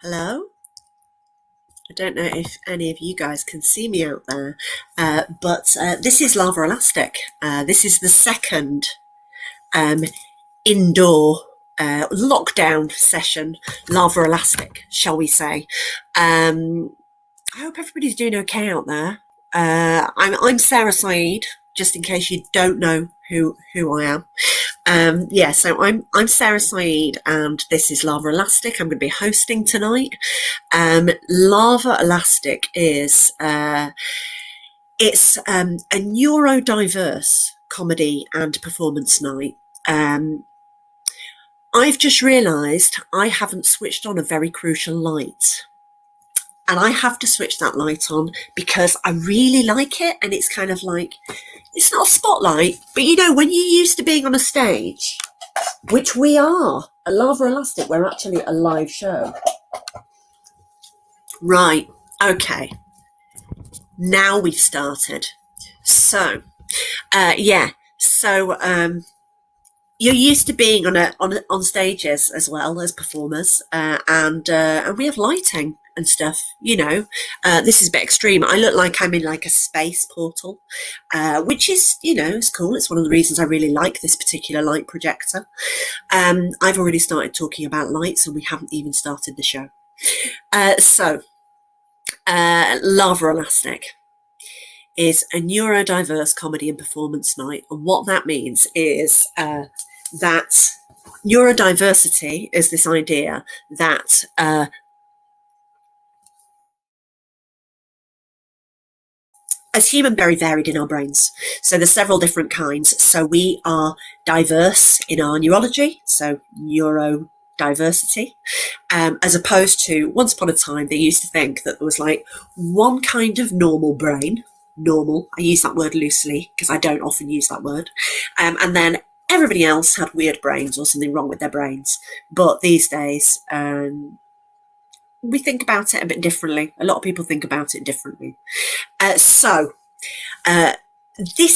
Hello? I don't know if any of you guys can see me out there, but this is Lava Elastic. This is the second um, indoor lockdown session, Lava Elastic, shall we say. I hope everybody's doing okay out there. I'm Sarah Saeed, just in case you don't know who I am. So I'm Sarah Saeed, and this is Lava Elastic. I'm going to be hosting tonight. Lava Elastic is it's a neurodiverse comedy and performance night. I've just realised I haven't switched on a very crucial light. And I have to switch that light on because I really like it. And it's kind of like, it's not a spotlight, but you know, when you're used to being on a stage, which we are, at Lava Elastic, we're actually a live show. Right, okay. Now we've started. So, you're used to being on stages as well as performers, and we have lighting and stuff. This is a bit extreme. I look like I'm in like a space portal, which is it's cool. It's one of the reasons I really like this particular light projector. I've already started talking about lights, and we haven't even started the show. Lava Elastic is a neurodiverse comedy and performance night, and what that means is that neurodiversity is this idea that as human, very varied in our brains. So there's several different kinds. So we are diverse in our neurology, so neurodiversity, as opposed to once upon a time they used to think that there was like one kind of normal brain. Normal, I use that word loosely because I don't often use that word, and then everybody else had weird brains or something wrong with their brains. But these days we think about it a bit differently. A lot of people think about it differently. This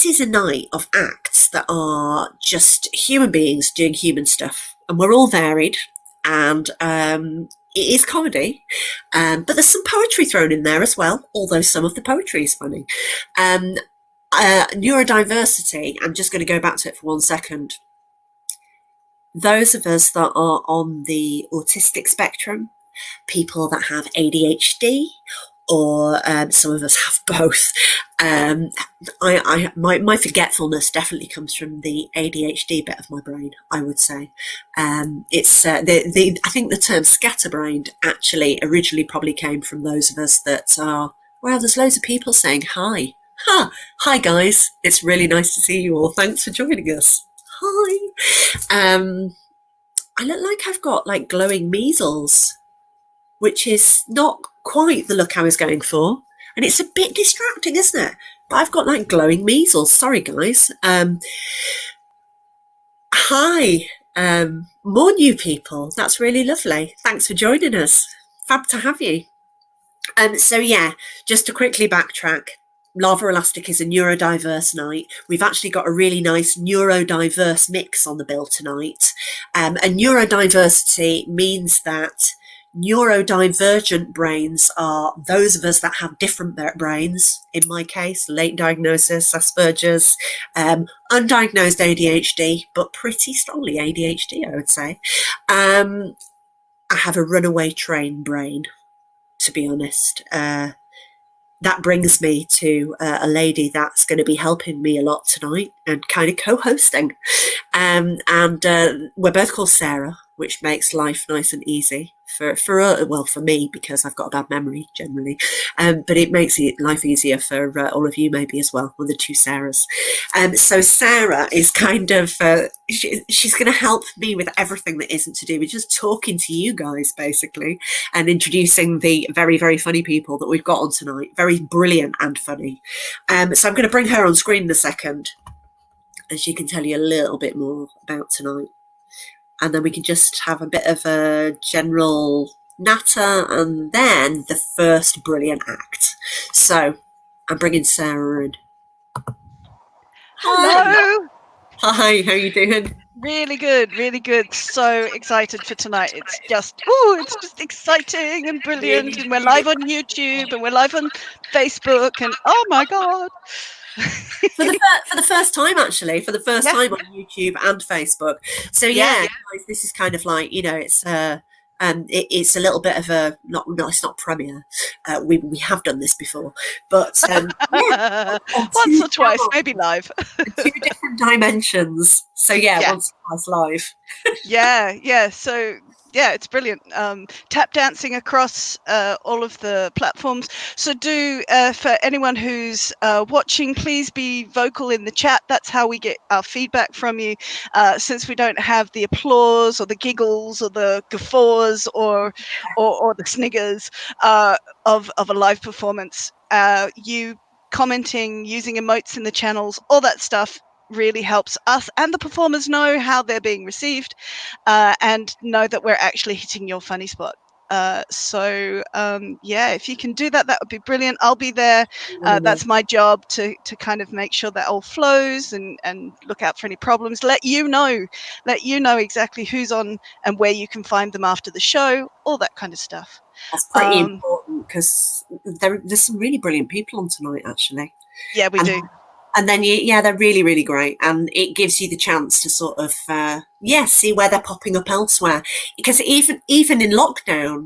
is a night of acts that are just human beings doing human stuff, and we're all varied, and it is comedy, but there's some poetry thrown in there as well, although some of the poetry is funny. Neurodiversity, I'm just going to go back to it for 1 second. Those of us that are on the autistic spectrum, people that have ADHD, or some of us have both. My forgetfulness definitely comes from the ADHD bit of my brain, I would say. I think the term scatterbrained actually originally probably came from those of us that are, well, there's loads of people saying hi. Hi guys, it's really nice to see you all. Thanks for joining us. Hi. I look like I've got like glowing measles, which is not quite the look I was going for. And it's a bit distracting, isn't it? But I've got like glowing measles. Sorry, guys. Hi. More new people. That's really lovely. Thanks for joining us. Fab to have you. Just to quickly backtrack. Lava Elastic is a neurodiverse night. We've actually got a really nice neurodiverse mix on the bill tonight. And neurodiversity means that neurodivergent brains are those of us that have different brains. In my case, late diagnosis, Asperger's, undiagnosed ADHD, but pretty strongly ADHD, I would say. I have a runaway train brain, to be honest. That brings me to a lady that's going to be helping me a lot tonight and kind of co-hosting. We're both called Sarah, which makes life nice and easy for me, because I've got a bad memory generally, but it makes life easier for all of you maybe as well, with the two Sarahs. So Sarah is kind of she's going to help me with everything that isn't to do with just talking to you guys basically, and introducing the very, very funny people that we've got on tonight. Very brilliant and funny. So I'm going to bring her on screen in a second, and she can tell you a little bit more about tonight. And then we can just have a bit of a general natter, and then the first brilliant act. So I'm bringing Sarah in. Hello. Hi, how you doing? Really good, really good. So excited for tonight. It's just exciting and brilliant. Really, And we're really live on YouTube and we're live on Facebook. And oh my God. for the first time, actually, for the first Yeah, time on YouTube and Facebook. So yeah. yeah, guys, this is kind of like, it's a little bit of a not no, it's not premiere. We have done this before, but yeah, on Once two or twice, channels, maybe live. two different dimensions. So yeah, Yeah. once or twice live. Yeah. So yeah, it's brilliant. Tap dancing across all of the platforms. So do for anyone who's watching, please be vocal in the chat. That's how we get our feedback from you. Since we don't have the applause or the giggles or the guffaws or the sniggers of a live performance, you commenting, using emotes in the channels, all that stuff really helps us and the performers know how they're being received and know that we're actually hitting your funny spot. Yeah, if you can do that, that would be brilliant. I'll be there. That's my job to kind of make sure that all flows and look out for any problems. Let you know exactly who's on and where you can find them after the show, all that kind of stuff. That's pretty important because there's some really brilliant people on tonight, actually. Yeah, we And do. and then yeah, they're really, really great, and it gives you the chance to sort of see where they're popping up elsewhere. Because even in lockdown,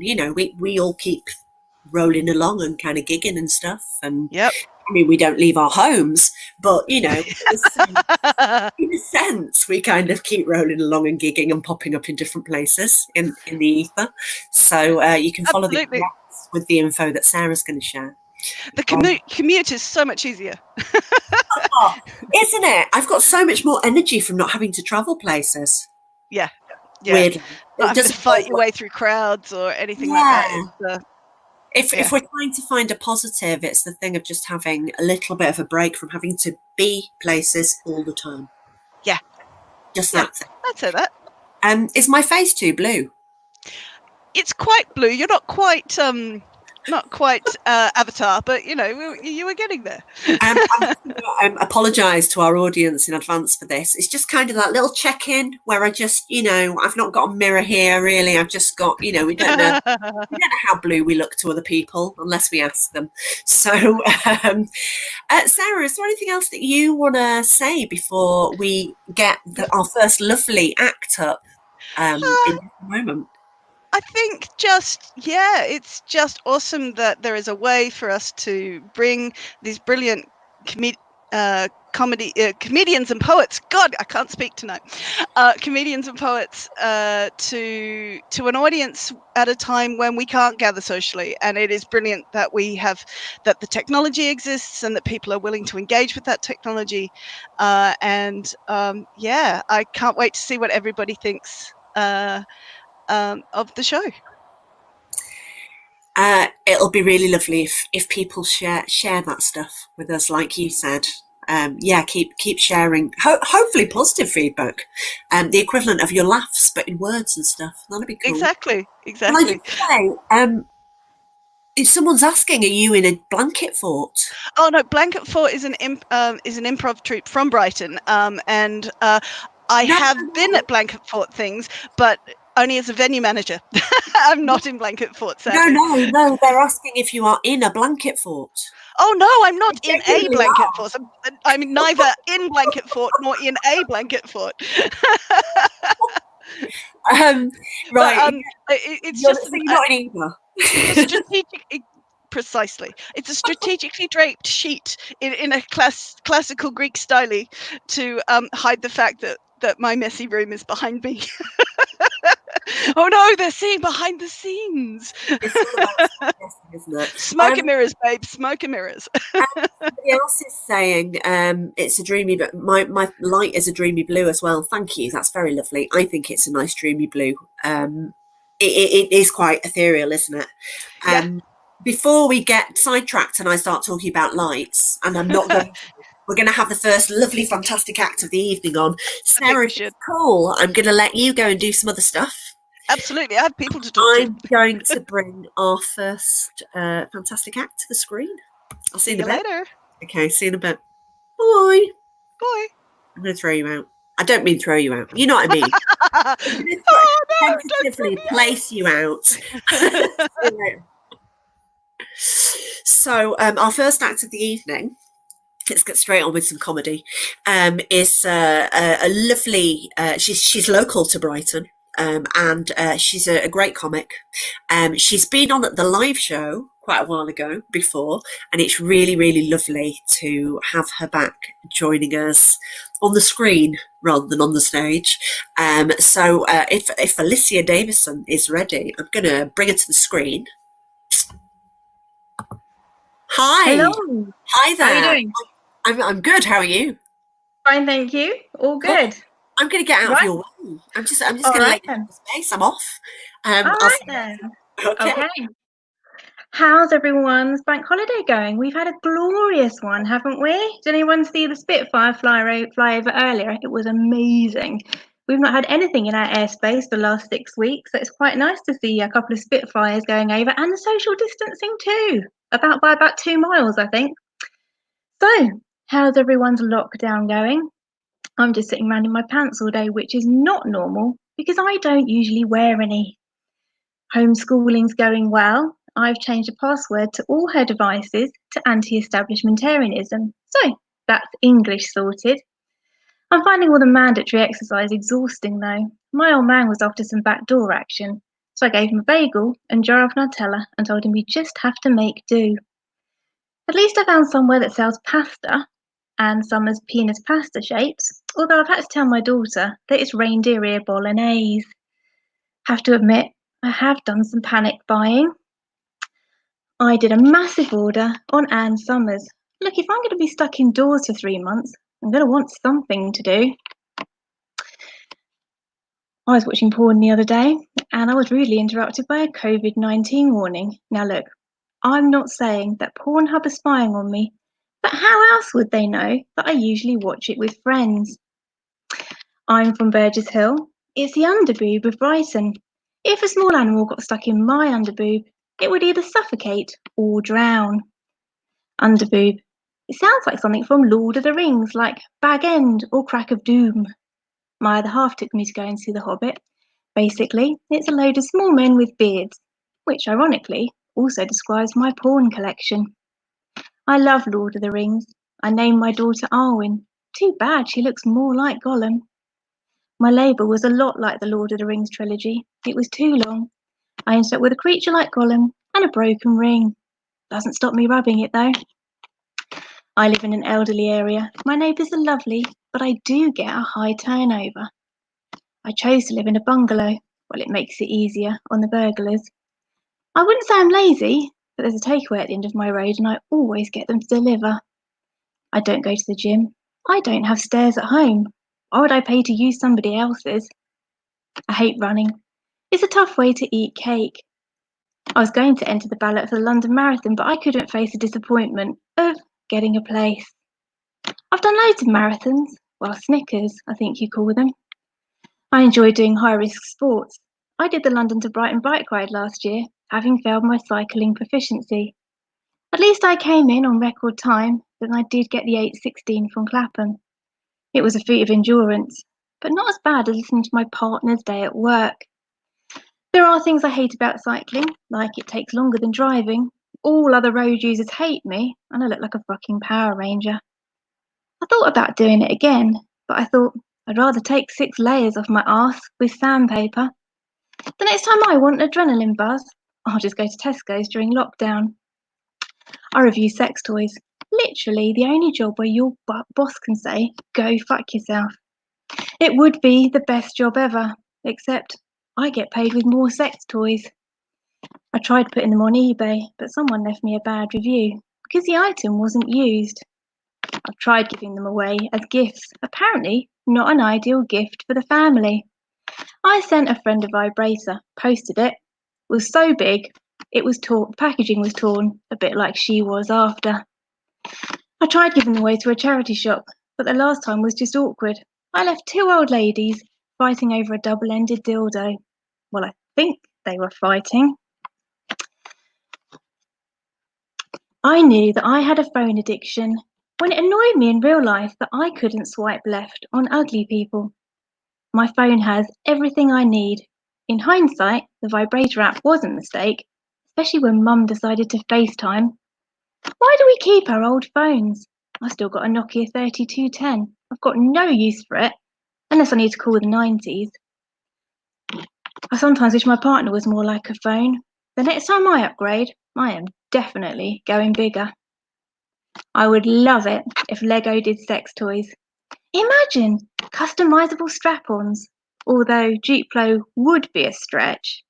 we all keep rolling along and kind of gigging and stuff, and Yep. I mean we don't leave our homes, but in a sense, we kind of keep rolling along and gigging and popping up in different places in the ether. So you can follow the Absolutely. connects with the info that Sarah's going to share. The commute is so much easier. Oh, isn't it? I've got so much more energy from not having to travel places. Yeah. Weirdly, Not it having to doesn't fight bode your well. way through crowds or anything like that. Yeah. It's If yeah. we're trying to find a positive, it's the thing of just having a little bit of a break from having to be places all the time. Yeah. Just Yeah. that thing. I'd say that. Is my face too blue? It's quite blue. You're not quite Avatar, but you were getting there. I apologise to our audience in advance for this. It's just kind of that little check-in where I just, I've not got a mirror here really. I've just got, we don't know. We don't know how blue we look to other people unless we ask them. So, Sarah, is there anything else that you want to say before we get our first lovely act up in just a moment? I think it's just awesome that there is a way for us to bring these brilliant comedians and poets. God, I can't speak tonight. Comedians and poets to an audience at a time when we can't gather socially, and it is brilliant that that the technology exists and that people are willing to engage with that technology. I can't wait to see what everybody thinks of the show. It'll be really lovely if people share that stuff with us, like you said. Keep sharing. Hopefully, positive feedback, the equivalent of your laughs, but in words and stuff. That'd be cool. Exactly. Can I just say, if someone's asking, are you in a blanket fort? Oh no, Blanket Fort is an improv troupe from Brighton, and I have been at Blanket Fort things, but only as a venue manager. I'm not in Blanket Fort, sadly. No. They're asking if you are in a blanket fort. Oh no, I'm not They in a genuinely blanket are. fort. I'm neither in Blanket Fort nor in a blanket fort. Right. But it's So just you're not in either. it's a strategic. Precisely, it's a strategically draped sheet in a classical Greek style to hide the fact that my messy room is behind me. Oh no, they're seeing behind the scenes. It's all about guessing, isn't it? Smoke and mirrors, babe. Smoke and mirrors. Somebody else is saying it's a dreamy, but my light is a dreamy blue as well. Thank you. That's very lovely. I think it's a nice dreamy blue. It is quite ethereal, isn't it? Yeah. Before we get sidetracked and I start talking about lights, and I'm not going. We're going to have the first lovely, fantastic act of the evening on. Sarah, if it's cool, I'm going to let you go and do some other stuff. Absolutely. I have people to talk to. I'm going to bring our first fantastic act to the screen. I'll see you in a bit. Later. Okay, see you in a bit. Bye. Bye. I'm going to throw you out. I don't mean throw you out. You know what I mean. I'm going to Oh no, don't tentatively place you out. So, our first act of the evening, let's get straight on with some comedy, is a lovely, she's local to Brighton, and she's a great comic. She's been on at the live show quite a while ago before, and it's really, really lovely to have her back joining us on the screen rather than on the stage. So if Alicia Davison is ready, I'm going to bring her to the screen. Hi. Hello. Hi How are you there. doing? I'm good. How are you? Fine, thank you. All Cool. good. I'm going to get out of Right. your way. I'm just All going to right let you then. have the space. I'm off. All I'll right see you then. later. Okay. Okay. How's everyone's bank holiday going? We've had a glorious one, haven't we? Did anyone see the Spitfire fly over earlier? It was amazing. We've not had anything in our airspace the last 6 weeks, so it's quite nice to see a couple of Spitfires going over, and the social distancing too, by about 2 miles, I think. So, how's everyone's lockdown going? I'm just sitting around in my pants all day, which is not normal because I don't usually wear any. Homeschooling's going well. I've changed the password to all her devices to anti-establishmentarianism. So that's English sorted. I'm finding all the mandatory exercise exhausting though. My old man was after some backdoor action. So I gave him a bagel and jar of Nutella and told him we just have to make do. At least I found somewhere that sells pasta and some as penis pasta shapes, although I've had to tell my daughter that it's reindeer ear bolognese. Have to admit, I have done some panic buying. I did a massive order on Ann Summers. Look, if I'm going to be stuck indoors for 3 months, I'm going to want something to do. I was watching porn the other day and I was rudely interrupted by a COVID-19 warning. Now look, I'm not saying that Pornhub is spying on me, but how else would they know that I usually watch it with friends? I'm from Burgess Hill. It's the underboob of Brighton. If a small animal got stuck in my underboob, it would either suffocate or drown. Underboob. It sounds like something from Lord of the Rings, like Bag End or Crack of Doom. My other half took me to go and see The Hobbit. Basically, it's a load of small men with beards, which ironically also describes my porn collection. I love Lord of the Rings. I named my daughter Arwen. Too bad she looks more like Gollum. My labour was a lot like the Lord of the Rings trilogy. It was too long. I ended up with a creature like Gollum and a broken ring. Doesn't stop me rubbing it though. I live in an elderly area. My neighbours are lovely, but I do get a high turnover. I chose to live in a bungalow. Well, it makes it easier on the burglars. I wouldn't say I'm lazy, but there's a takeaway at the end of my road and I always get them to deliver. I don't go to the gym. I don't have stairs at home. Why would I pay to use somebody else's? I hate running. It's a tough way to eat cake. I was going to enter the ballot for the London Marathon, but I couldn't face the disappointment of getting a place. I've done loads of marathons. Well, Snickers, I think you call them. I enjoy doing high-risk sports. I did the London to Brighton bike ride last year, having failed my cycling proficiency. At least I came in on record time, but I did get the 8:16 from Clapham. It was a feat of endurance, but not as bad as listening to my partner's day at work. There are things I hate about cycling, like it takes longer than driving. All other road users hate me, and I look like a fucking Power Ranger. I thought about doing it again, but I thought I'd rather take 6 layers off my arse with sandpaper. The next time I want an adrenaline buzz, I'll just go to Tesco's during lockdown. I review sex toys. Literally the only job where your boss can say, go fuck yourself. It would be the best job ever, except I get paid with more sex toys. I tried putting them on eBay, but someone left me a bad review because the item wasn't used. I've tried giving them away as gifts. Apparently, not an ideal gift for the family. I sent a friend a vibrator, posted it. It was so big, it was torn. The packaging was torn, a bit like she was after. I tried giving them away to a charity shop, but the last time was just awkward. I left 2 old ladies fighting over a double-ended dildo. Well, I think they were fighting. I knew that I had a phone addiction when it annoyed me in real life that I couldn't swipe left on ugly people. My phone has everything I need. In hindsight, the vibrator app was a mistake, especially when Mum decided to FaceTime. Why do we keep our old phones? I've still got a Nokia 3210. I've got no use for it, unless I need to call the 90s. I sometimes wish my partner was more like a phone. The next time I upgrade, I am definitely going bigger. I would love it if Lego did sex toys. Imagine customisable strap-ons, although Duplo would be a stretch.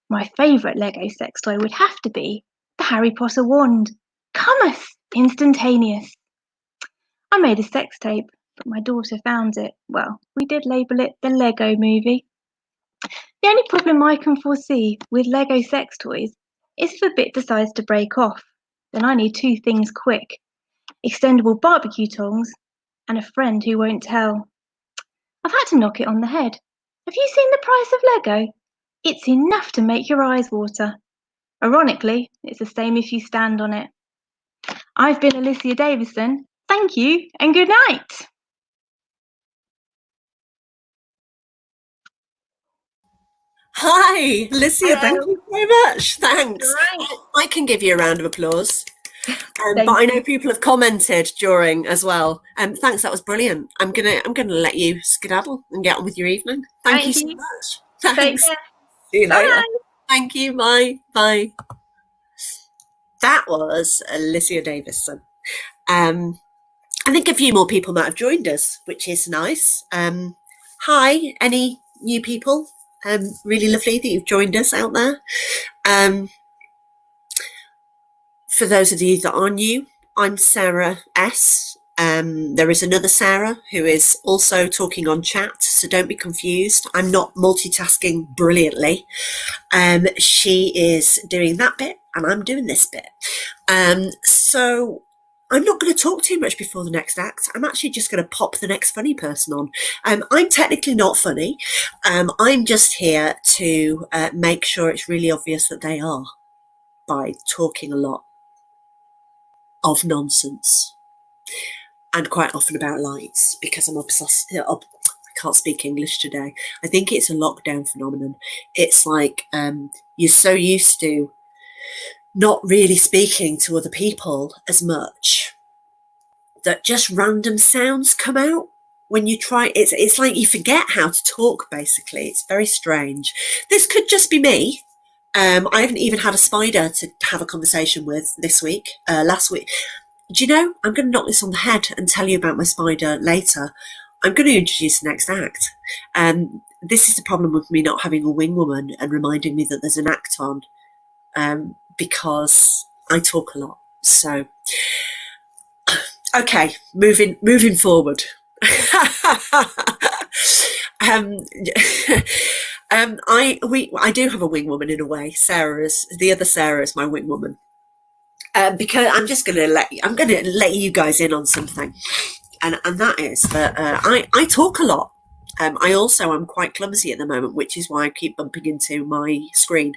My favourite Lego sex toy would have to be the Harry Potter wand. Cometh instantaneous. I made a sex tape, but my daughter found it. Well, we did label it the Lego Movie. The only problem I can foresee with Lego sex toys is if a bit decides to break off. Then I need two things quick: extendable barbecue tongs and a friend who won't tell. I've had to knock it on the head. Have you seen the price of Lego? It's enough to make your eyes water. Ironically, it's the same if you stand on it. I've been Alicia Davison. Thank you and good night. Hi, Alicia, thank you very much. Thanks. Right. I can give you a round of applause. But Thank I know you. people have commented during as well. Thanks, that was brilliant. I'm gonna let you skedaddle and get on with your evening. Thank you so much. Take Thanks. care. See you later. Bye. Thank you. Bye. Bye. That was Alicia Davison. I think a few more people might have joined us, which is nice. Hi, any new people? Really lovely that you've joined us out there. For those of you that are new, I'm Sarah S. There is another Sarah who is also talking on chat, so don't be confused. I'm not multitasking brilliantly. She is doing that bit and I'm doing this bit. So I'm not going to talk too much before the next act. I'm actually just going to pop the next funny person on. I'm technically not funny. I'm just here to make sure it's really obvious that they are by talking a lot of nonsense and quite often about lights, because I'm obsessed. I can't speak English today. I think it's a lockdown phenomenon. It's like you're so used to not really speaking to other people as much that just random sounds come out when you try. It's like you forget how to talk, basically. It's very strange. This could just be me. I haven't even had a spider to have a conversation with this week. Last week. Do you know, I'm going to knock this on the head and tell you about my spider later. I'm going to introduce the next act. This is the problem with me not having a wing woman and reminding me that there's an act on, because I talk a lot. So, okay, moving forward. I do have a wing woman in a way. The other Sarah is my wing woman. Because I'm going to let you guys in on something, and that is that I talk a lot. I'm quite clumsy at the moment, which is why I keep bumping into my screen.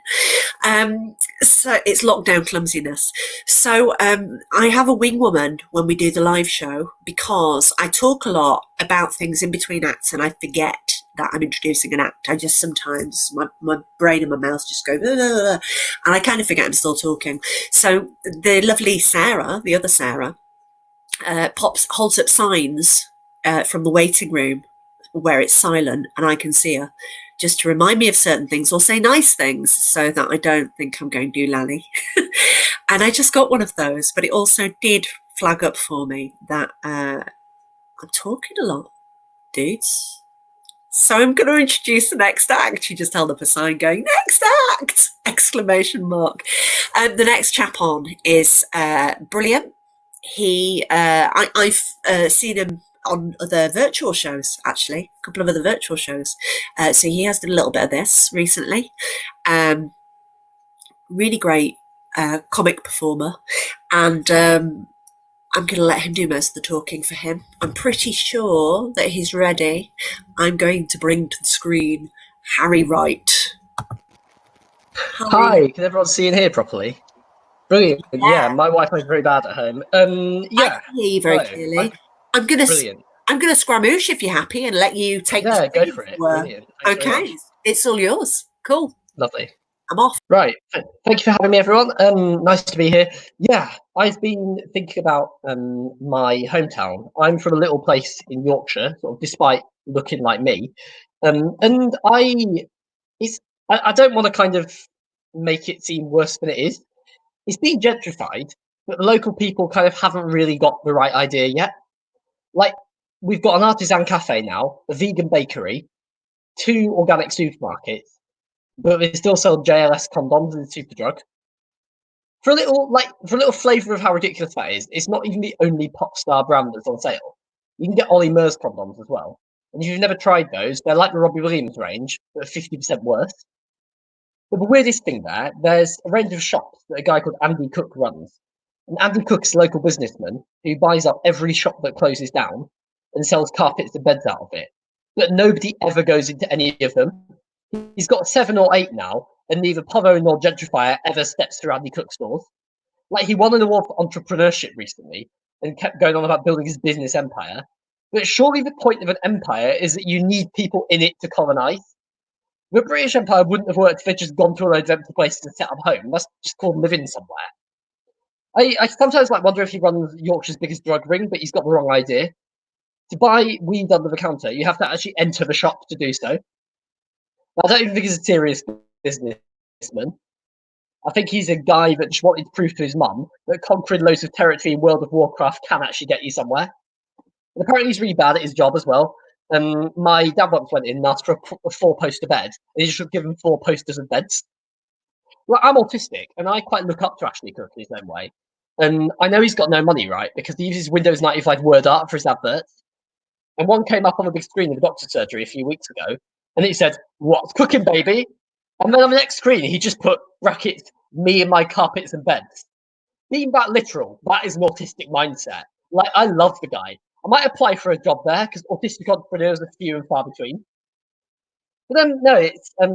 So it's lockdown clumsiness. So I have a wing woman when we do the live show, because I talk a lot about things in between acts and I forget that I'm introducing an act. I just sometimes, my brain and my mouth just go, blah, blah, blah, and I kind of forget I'm still talking. So the lovely Sarah, the other Sarah, holds up signs from the waiting room where it's silent and I can see her, just to remind me of certain things or say nice things so that I don't think I'm going doolally. And I just got one of those, but it also did flag up for me that I'm talking a lot, dudes. So I'm going to introduce the next act. She just held up a sign going, "Next act!" exclamation mark. The next chap on is brilliant. I've seen him on other virtual shows, actually, a couple of other virtual shows. So he has done a little bit of this recently. Really great comic performer. And I'm going to let him do most of the talking for him. I'm pretty sure that he's ready. I'm going to bring to the screen Harry Wright. Hi, can everyone see and hear properly? Brilliant. Yeah, Yeah, my Wi-Fi is very bad at home. I Yeah. can hear you very Hello. clearly. I'm gonna Brilliant. I'm gonna scramoosh if you're happy and let you take the Yeah, go screen for if you it. were. Brilliant. Thanks very much. Okay, it's all yours. Cool. Lovely. I'm off. Right. Thank you for having me, everyone. Nice to be here. Yeah, I've been thinking about my hometown. I'm from a little place in Yorkshire, sort of despite looking like me. And it's I don't want to kind of make it seem worse than it is. It's being gentrified, but the local people kind of haven't really got the right idea yet. Like, we've got an artisan cafe now, a vegan bakery, 2 organic supermarkets, but they still sell JLS condoms and Superdrug. For a little flavour of how ridiculous that is, it's not even the only pop star brand that's on sale. You can get Ollie Murs condoms as well. And if you've never tried those, they're like the Robbie Williams range, but 50% worse. But the weirdest thing there's a range of shops that a guy called Andy Cook runs. And Andy Cook's a local businessman who buys up every shop that closes down and sells carpets and beds out of it. But nobody ever goes into any of them. He's got 7 or 8 now, and neither Povo nor Gentrifier ever steps through Andy Cook stores. Like, he won an award for entrepreneurship recently and kept going on about building his business empire. But surely the point of an empire is that you need people in it to colonize. The British Empire wouldn't have worked if they'd just gone to a load of empty places and set up home. That's just called living somewhere. I sometimes wonder if he runs Yorkshire's biggest drug ring, but he's got the wrong idea. To buy weed under the counter, you have to actually enter the shop to do so. I don't even think he's a serious businessman. I think he's a guy that just wanted to prove to his mum that conquering loads of territory in World of Warcraft can actually get you somewhere. And apparently he's really bad at his job as well. My dad once went in and asked for a 4-poster bed, and he just give him 4 posters of beds. Well, I'm autistic, and I quite look up to Ashley Cook in his own way. And I know he's got no money, right? Because he uses Windows 95 word art for his adverts. And one came up on the big screen of the doctor's surgery a few weeks ago, and it said, "What's cooking, baby?" And then on the next screen, he just put brackets, "me and my carpets and beds." Being that literal, that is an autistic mindset. Like, I love the guy. I might apply for a job there because autistic entrepreneurs are few and far between. But then, no, it's I've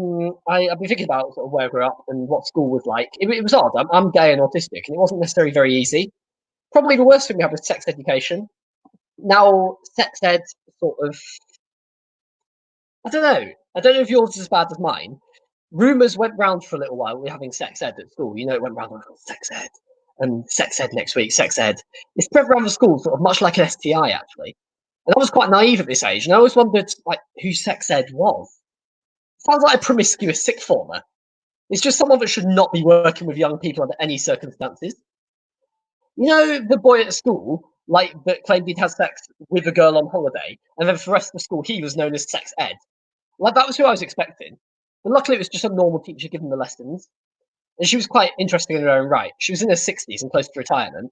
been thinking about sort of where I grew up and what school was like. It was odd. I'm gay and autistic, and it wasn't necessarily very easy. Probably the worst thing we had was sex education. Now, sex ed sort of, I don't know. I don't know if yours is as bad as mine. Rumours went round for a little while. We were having sex ed at school. You know, it went round, sex ed, and sex ed next week, sex ed. It's spread around the school, sort of much like an STI, actually. And I was quite naive at this age, and I always wondered, who sex ed was. Sounds like a promiscuous sick former. It's just someone that should not be working with young people under any circumstances. You know, the boy at school, that claimed he'd had sex with a girl on holiday, and then for the rest of the school, he was known as sex ed. That was who I was expecting. But luckily, it was just a normal teacher giving the lessons. And she was quite interesting in her own right. She was in her 60s and close to retirement.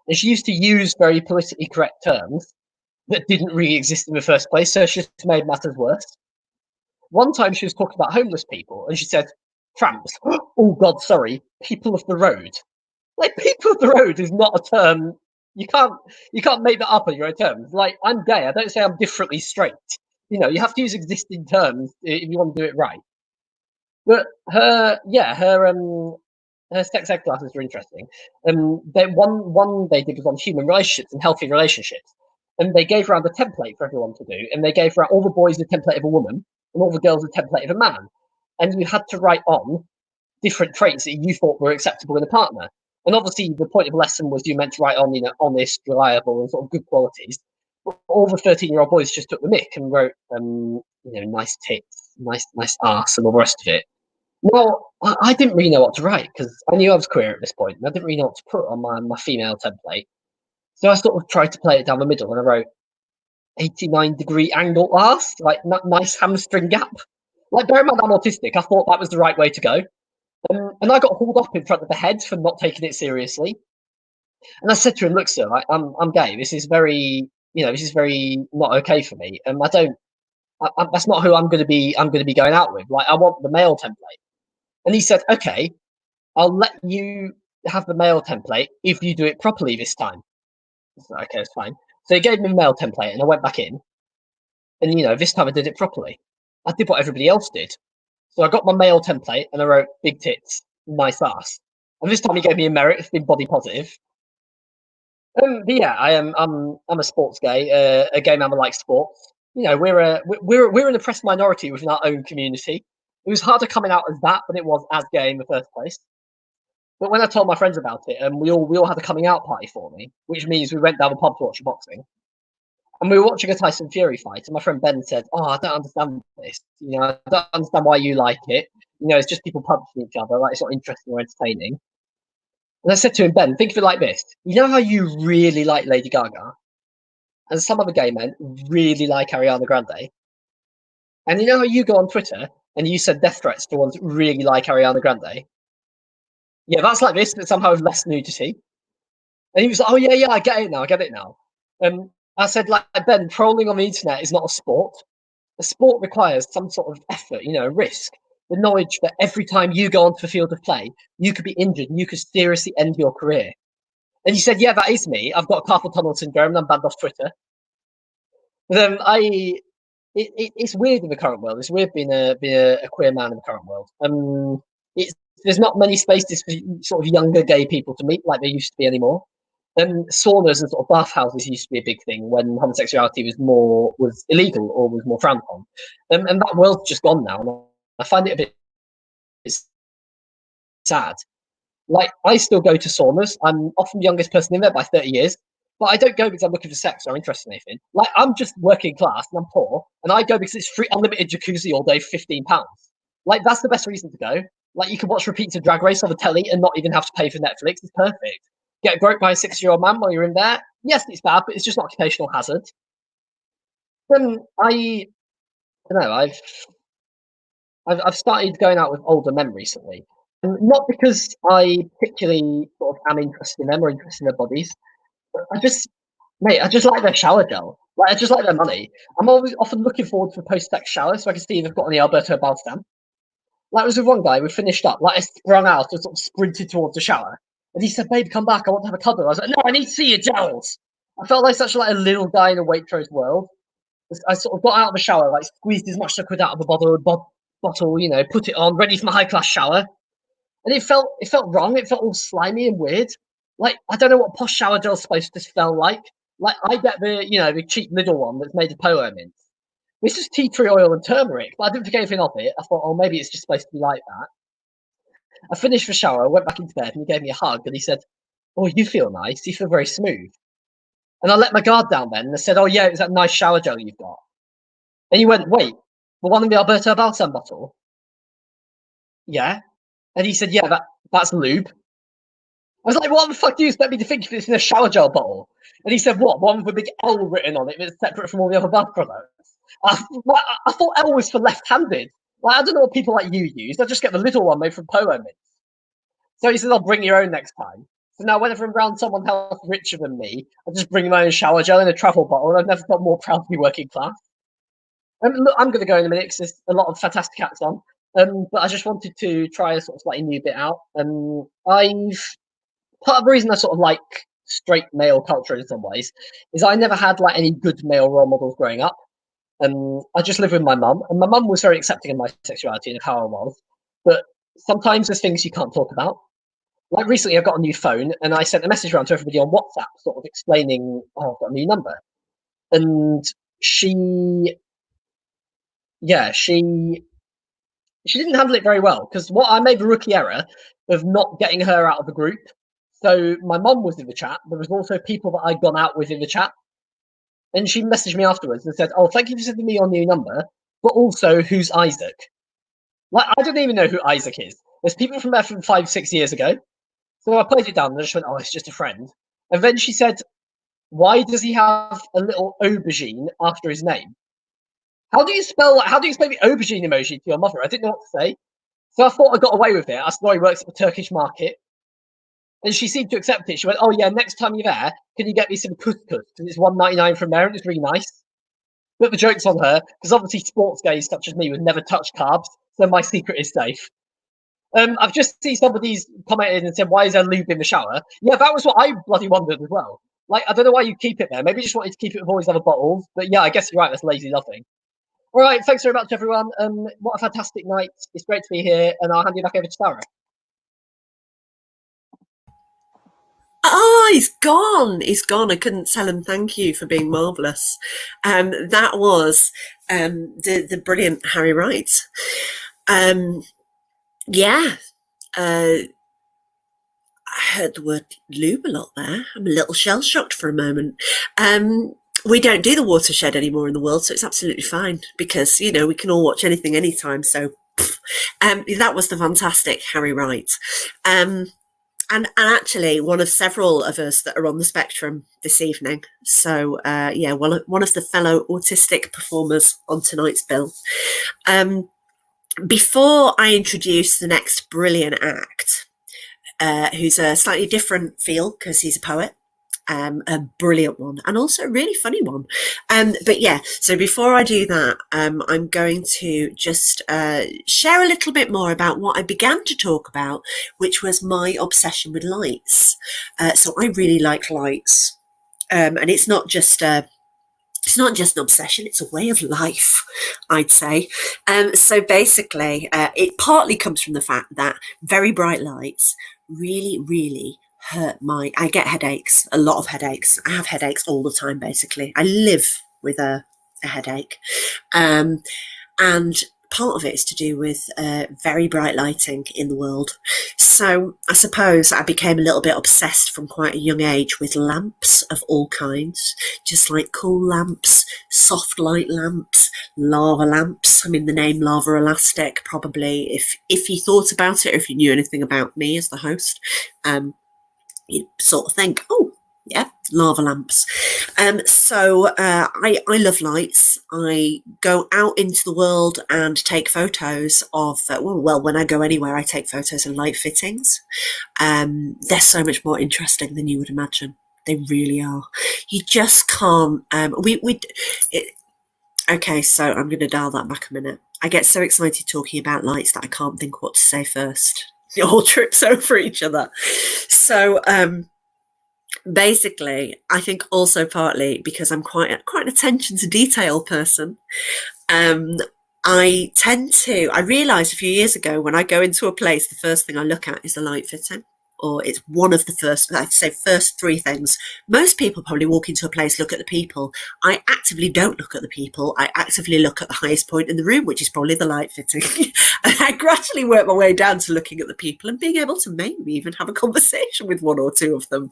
And she used to use very politically correct terms that didn't really exist in the first place, so she just made matters worse. One time she was talking about homeless people, and she said, "Tramps." Oh, God, sorry. People of the road. People of the road is not a term. You can't make that up on your own terms. I'm gay. I don't say I'm differently straight. You have to use existing terms if you want to do it right. But her sex ed classes were interesting. One they did was on human relationships and healthy relationships, and they gave around a template for everyone to do, and they gave around all the boys a template of a woman and all the girls a template of a man, and you had to write on different traits that you thought were acceptable in a partner. And obviously, the point of the lesson was you meant to write on, honest, reliable, and sort of good qualities. But all the 13-year-old boys just took the mick and wrote, nice tits, nice ass, and all the rest of it. Well, I didn't really know what to write because I knew I was queer at this point, and I didn't really know what to put on my female template. So I sort of tried to play it down the middle, and I wrote 89-degree angle ass, nice hamstring gap. Bear in mind I'm autistic, I thought that was the right way to go. And I got hauled up in front of the head for not taking it seriously. And I said to him, "Look, sir, I'm gay. This is very not okay for me. And that's not who I'm going to be going out with. I want the male template." And he said, "Okay, I'll let you have the male template if you do it properly this time." I said, "Okay, it's fine." So he gave me the male template, and I went back in. And this time I did it properly. I did what everybody else did. So I got my male template, and I wrote big tits, nice ass. And this time he gave me a merit for being body positive. But yeah, I'm a sports gay, a gay man that likes sports. You know, we're an oppressed minority within our own community. It was harder coming out as that than it was as gay in the first place. But when I told my friends about it, we all had a coming out party for me, which means we went down the pub to watch boxing. And we were watching a Tyson Fury fight, and my friend Ben said, "Oh, I don't understand this. You know, I don't understand why you like it. You know, it's just people punching each other. Like, it's not interesting or entertaining." And I said to him, "Ben, think of it like this. You know how you really like Lady Gaga, and some other gay men really like Ariana Grande, and you know how you go on Twitter and you send death threats to ones that really like Ariana Grande? Yeah, that's like this, but somehow with less nudity." And he was like, "Oh yeah, I get it now." I said, like, Ben, trolling on the internet is not a sport. A sport requires some sort of effort, you know, risk. The knowledge that every time you go onto the field of play, you could be injured and you could seriously end your career. And he said, "Yeah, that is me. I've got carpal tunnel syndrome and I'm banned off Twitter." But it's weird in the current world. It's weird being a queer man in the current world. There's not many spaces for sort of younger gay people to meet like there used to be anymore. Saunas and sort of bathhouses used to be a big thing when homosexuality was illegal or was more frowned upon. And that world's just gone now. And I find it a bit sad. Like, I still go to saunas. I'm often the youngest person in there by 30 years. But I don't go because I'm looking for sex or I'm interested in anything. Like, I'm just working class and I'm poor. And I go because it's free unlimited jacuzzi all day, £15. Like, that's the best reason to go. Like, you can watch repeats of Drag Race on the telly and not even have to pay for Netflix. It's perfect. Get groped by a 60-year-old man while you're in there. Yes, it's bad, but it's just an occupational hazard. Then I don't know. I've started going out with older men recently, and not because I particularly sort of am interested in them or interested in their bodies. But I just like their shower gel. Like, I just like their money. I'm always often looking forward to a post-sex shower so I can see if they've got any Alberto Balsam. Like, it was with one guy, we finished up, like, I sprung out and sort of sprinted towards the shower. And he said, "Babe, come back, I want to have a cuddle." I was like, "No, I need to see your gels." I felt like such like a little guy in a Waitrose world. I sort of got out of the shower, like squeezed as much liquid out of the bottle, you know, put it on, ready for my high-class shower. And it felt wrong, it felt all slimy and weird. Like, I don't know what posh shower gel's supposed to smell like. Like, I get the cheap little one that's made of polo mint. It's just tea tree oil and turmeric, but I didn't think anything of it. I thought, oh, maybe it's just supposed to be like that. I finished the shower, I went back into bed, and he gave me a hug, and he said, "Oh, you feel nice. You feel very smooth." And I let my guard down then, and I said, "Oh, yeah, it's that nice shower gel you've got." And he went, "Wait, the one in the Alberto Balsam bottle?" "Yeah." And he said, "Yeah, that's lube." I was like, "What the fuck do you expect me to think if it's in a shower gel bottle?" And he said, "What, one with a big L written on it that's separate from all the other bath products?" I thought L was for left-handed. Like, I don't know what people like you use. I just get the little one made from polo mint. So he said, "I'll bring your own next time." So now whenever I'm around someone else richer than me, I just bring my own shower gel in a travel bottle, and I've never felt more proud to be working class. Look, I'm going to go in a minute because there's a lot of fantastic acts on. But I just wanted to try a sort of slightly new bit out. Part of the reason I sort of like straight male culture in some ways is I never had like any good male role models growing up. I just lived with my mum, and my mum was very accepting of my sexuality and of how I was. But sometimes there's things you can't talk about. Like, recently, I've got a new phone, and I sent a message around to everybody on WhatsApp, sort of explaining, "Oh, I've got a new number." And she, yeah, she didn't handle it very well because I made the rookie error of not getting her out of the group. So my mum was in the chat. There was also people that I'd gone out with in the chat, and she messaged me afterwards and said, "Oh, thank you for sending me your new number, but also, who's Isaac?" Like, I don't even know who Isaac is. There's people from there from 5, 6 years ago. So I played it down and I just went, "Oh, it's just a friend." And then she said, "Why does he have a little aubergine after his name?" How do you spell the aubergine emoji to your mother? I didn't know what to say. So I thought I got away with it. I saw he works at the Turkish market. And she seemed to accept it. She went, "Oh, yeah, next time you're there, can you get me some couscous? Because it's £1.99 from there and it's really nice." But the joke's on her, because obviously sports gays such as me would never touch carbs, so my secret is safe. I've just seen somebody's commented and said, "Why is there lube in the shower?" Yeah, that was what I bloody wondered as well. Like, I don't know why you keep it there. Maybe you just wanted to keep it with all these other bottles. But yeah, I guess you're right. That's lazy loving. All right, thanks very much, everyone. What a fantastic night. It's great to be here. And I'll hand you back over to Sarah. he's gone. He's gone. I couldn't tell him thank you for being marvellous. That was the brilliant Harry Wright. Yeah. I heard the word lube a lot there. I'm a little shell-shocked for a moment. We don't do the watershed anymore in the world, so it's absolutely fine because, you know, we can all watch anything anytime. So that was the fantastic Harry Wright. And actually one of several of us that are on the spectrum this evening. So, yeah, one of the fellow autistic performers on tonight's bill. Before I introduce the next brilliant act, who's a slightly different field because he's a poet, a brilliant one and also a really funny one. But yeah, so before I do that, I'm going to just share a little bit more about what I began to talk about, which was my obsession with lights. So I really like lights, and it's not just an obsession, it's a way of life, I'd say. So basically, it partly comes from the fact that very bright lights really hurt I get headaches, a lot of headaches. I have headaches all the time, basically. I live with a headache. And part of it is to do with very bright lighting in the world. So I suppose I became a little bit obsessed from quite a young age with lamps of all kinds, just like cool lamps, soft light lamps, lava lamps. I mean, the name Lava Elastic, probably, if you thought about it, or if you knew anything about me as the host, you sort of think, oh, yeah, lava lamps. So I love lights. I go out into the world and take photos of, well, when I go anywhere, I take photos of light fittings. They're so much more interesting than you would imagine. They really are. You just can't, okay, so I'm going to dial that back a minute. I get so excited talking about lights that I can't think what to say first. It all trips over each other. So, basically, I think also partly because I'm quite an attention to detail person. I realised a few years ago when I go into a place, the first thing I look at is the light fitting, or it's one of the first, I'd say first three things. Most people probably walk into a place, look at the people. I actively don't look at the people. I actively look at the highest point in the room, which is probably the light fitting. And I gradually work my way down to looking at the people and being able to maybe even have a conversation with one or two of them.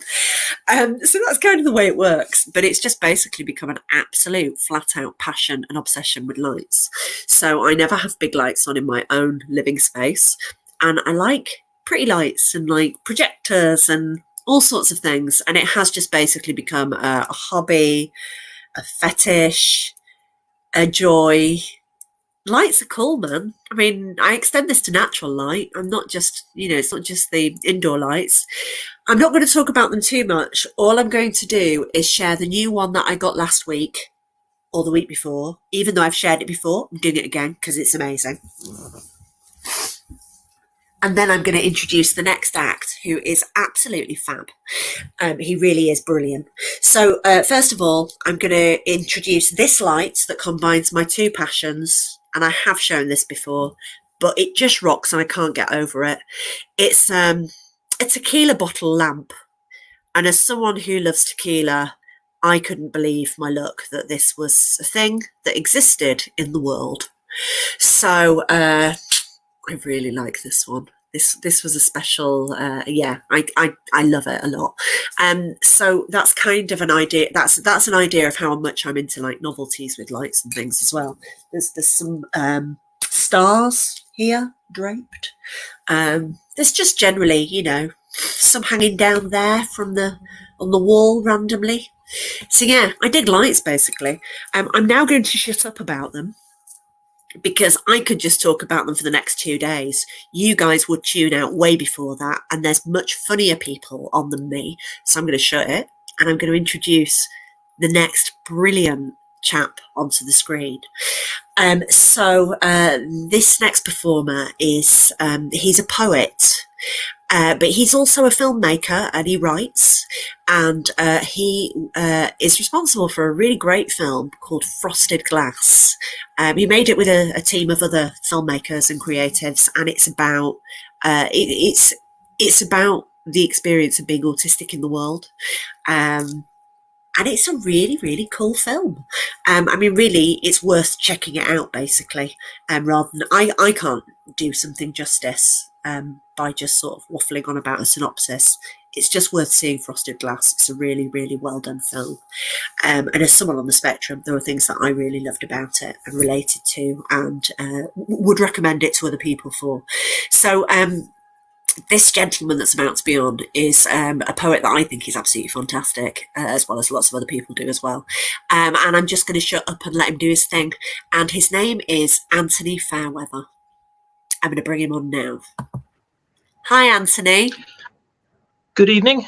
So that's kind of the way it works. But it's just basically become an absolute flat out passion and obsession with lights. So I never have big lights on in my own living space. And I like pretty lights and like projectors and all sorts of things. And it has just basically become a hobby, a fetish, a joy. Lights are cool, man. I mean, I extend this to natural light. I'm not just, it's not just the indoor lights. I'm not going to talk about them too much. All I'm going to do is share the new one that I got last week or the week before. Even though I've shared it before, I'm doing it again because it's amazing. And then I'm going to introduce the next act, who is absolutely fab. He really is brilliant. So first of all, I'm going to introduce this light that combines my two passions. And I have shown this before, but it just rocks and I can't get over it. It's a tequila bottle lamp. And as someone who loves tequila, I couldn't believe my luck that this was a thing that existed in the world. So I really like this one. This was a special, yeah, I love it a lot. So that's kind of an idea. That's an idea of how much I'm into like novelties with lights and things as well. There's some stars here draped. There's just generally, some hanging down there on the wall randomly. So yeah, I dig lights basically. I'm now going to shut up about them, because I could just talk about them for the next 2 days. You guys would tune out way before that, and there's much funnier people on than me. So I'm going to shut it, and I'm going to introduce the next brilliant chap onto the screen. So this next performer is, he's a poet, but he's also a filmmaker, and he writes, and he is responsible for a really great film called Frosted Glass. He made it with a team of other filmmakers and creatives, and it's about it's about the experience of being autistic in the world. And it's a really, really cool film. I mean, really, it's worth checking it out, basically. Rather than I can't do something justice by just sort of waffling on about a synopsis. It's just worth seeing Frosted Glass. It's a really, really well done film. And as someone on the spectrum, there were things that I really loved about it and related to, and would recommend it to other people for. So this gentleman that's about to be on is a poet that I think is absolutely fantastic, as well as lots of other people do as well. And I'm just going to shut up and let him do his thing. And his name is Anthony Fairweather. I'm going to bring him on now. Hi, Anthony. Good evening.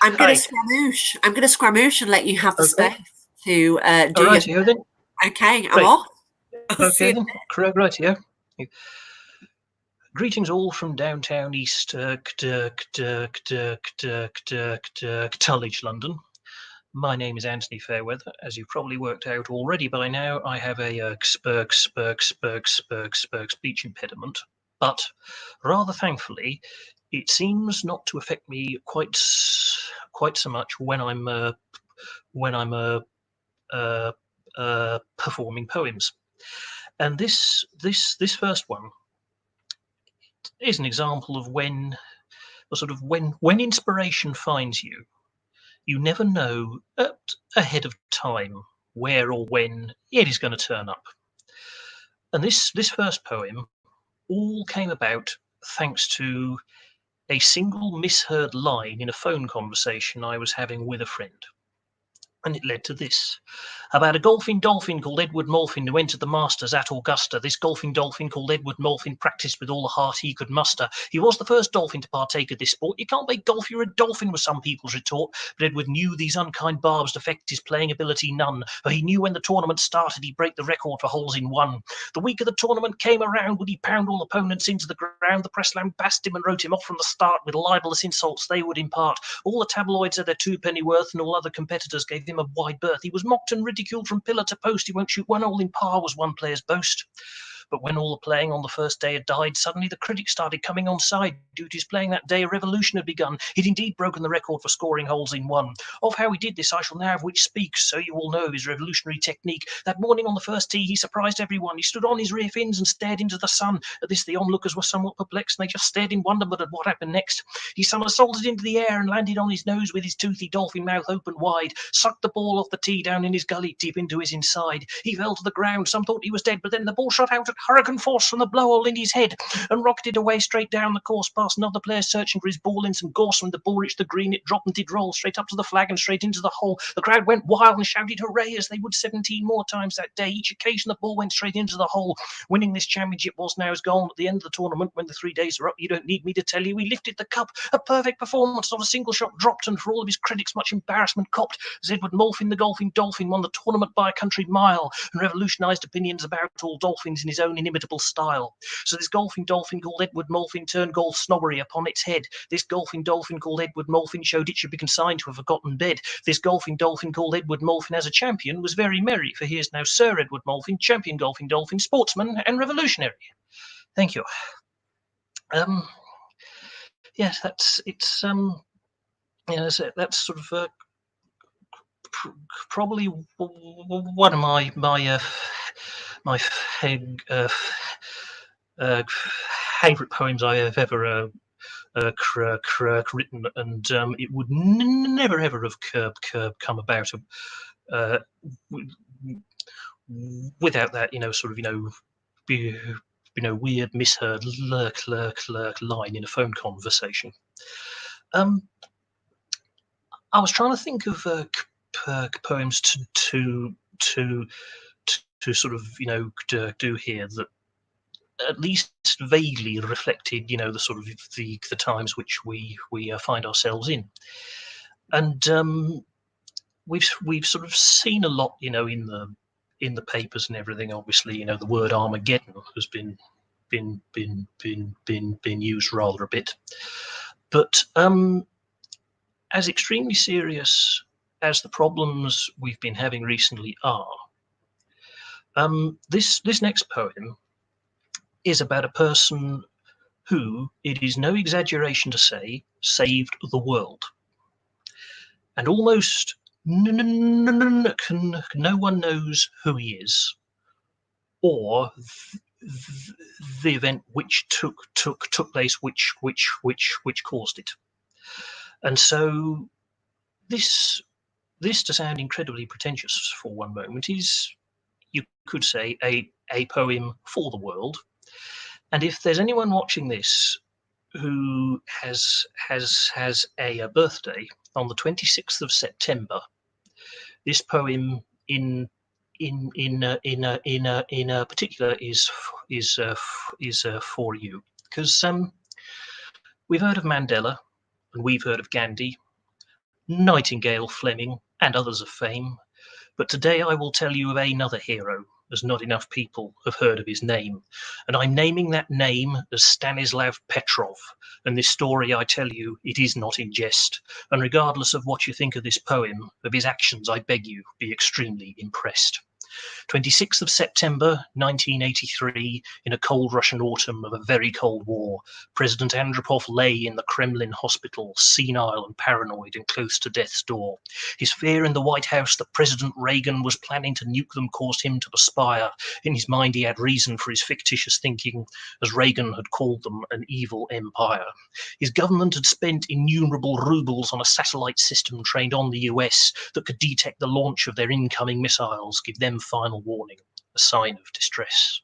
I'm going to scramoosh. I'm going to scramoosh and let you have the space to do All right, your... then. Okay, I'm off. Okay, then. Correct, right, yeah. Greetings all from downtown East Tullidge, London. My name is Anthony Fairweather. As you've probably worked out already by now, I have a speech impediment, but rather thankfully, it seems not to affect me quite so much when I'm performing poems. And this first one is an example of when inspiration finds you, you never know ahead of time where or when it is going to turn up. And this first poem all came about thanks to a single misheard line in a phone conversation I was having with a friend. And it led to this. About a golfing dolphin called Edward Molfin who entered the Masters at Augusta. This golfing dolphin called Edward Molfin practiced with all the heart he could muster. He was the first dolphin to partake of this sport. You can't play golf, you're a dolphin, was some people's retort. But Edward knew these unkind barbs affect his playing ability none. For he knew when the tournament started he'd break the record for holes in one. The week of the tournament came around, would he pound all opponents into the ground? The press lambasted him and wrote him off from the start with libelous insults they would impart. All the tabloids had their twopenny worth and all other competitors gave him a wide berth. He was mocked and ridiculed from pillar to post. He won't shoot one hole in par was one player's boast. But when all the playing on the first day had died, suddenly the critics started coming on side. Due to his playing that day, a revolution had begun. He'd indeed broken the record for scoring holes in one. Of how he did this, I shall now have which speaks, so you all know his revolutionary technique. That morning on the first tee, he surprised everyone. He stood on his rear fins and stared into the sun. At this, the onlookers were somewhat perplexed, and they just stared in wonderment at what happened next. He somersaulted into the air and landed on his nose with his toothy dolphin mouth open wide, sucked the ball off the tee down in his gully deep into his inside. He fell to the ground. Some thought he was dead, but then the ball shot out at hurricane force from the blowhole in his head and rocketed away straight down the course past another player searching for his ball in some gorse. When the ball reached the green, it dropped and did roll straight up to the flag and straight into the hole. The crowd went wild and shouted hooray as they would 17 more times that day. Each occasion the ball went straight into the hole. Winning this championship was now his goal. At the end of the tournament, when the 3 days were up, you don't need me to tell you, he lifted the cup. A perfect performance, not a single shot dropped, and for all of his critics much embarrassment copped, as Edward Molfin, the golfing dolphin, won the tournament by a country mile and revolutionised opinions about all dolphins in his own inimitable style. So this golfing dolphin called Edward Molfin turned golf snobbery upon its head. This golfing dolphin called Edward Molfin showed it should be consigned to a forgotten bed. This golfing dolphin called Edward Molfin as a champion was very merry, for he is now Sir Edward Molfin, champion golfing dolphin, sportsman and revolutionary. Thank you. Yes, that's sort of probably one of my favourite poems I have ever written, and it would never ever have come about without that, weird misheard lurk line in a phone conversation. I was trying to think of poems to sort of do here that at least vaguely reflected the sort of the times which we find ourselves in, and we've sort of seen a lot in the papers and everything. Obviously, the word Armageddon has been used rather a bit, but as extremely serious as the problems we've been having recently are, this next poem is about a person who, it is no exaggeration to say, saved the world. And almost no one knows who he is, or the event which took place, which caused it. And so this, to sound incredibly pretentious for one moment, is, you could say, a poem for the world. And if there's anyone watching this who has a birthday on the 26th of September, this poem in particular is for you, because we've heard of Mandela, and we've heard of Gandhi, Nightingale, Fleming, and others of fame. But today I will tell you of another hero, as not enough people have heard of his name. And I'm naming that name as Stanislav Petrov. And this story, I tell you, it is not in jest. And regardless of what you think of this poem, of his actions, I beg you, be extremely impressed. 26th of September 1983, in a cold Russian autumn of a very cold war, President Andropov lay in the Kremlin hospital, senile and paranoid and close to death's door. His fear in the White House that President Reagan was planning to nuke them caused him to perspire. In his mind he had reason for his fictitious thinking, as Reagan had called them an evil empire. His government had spent innumerable rubles on a satellite system trained on the US that could detect the launch of their incoming missiles, give them final warning, a sign of distress.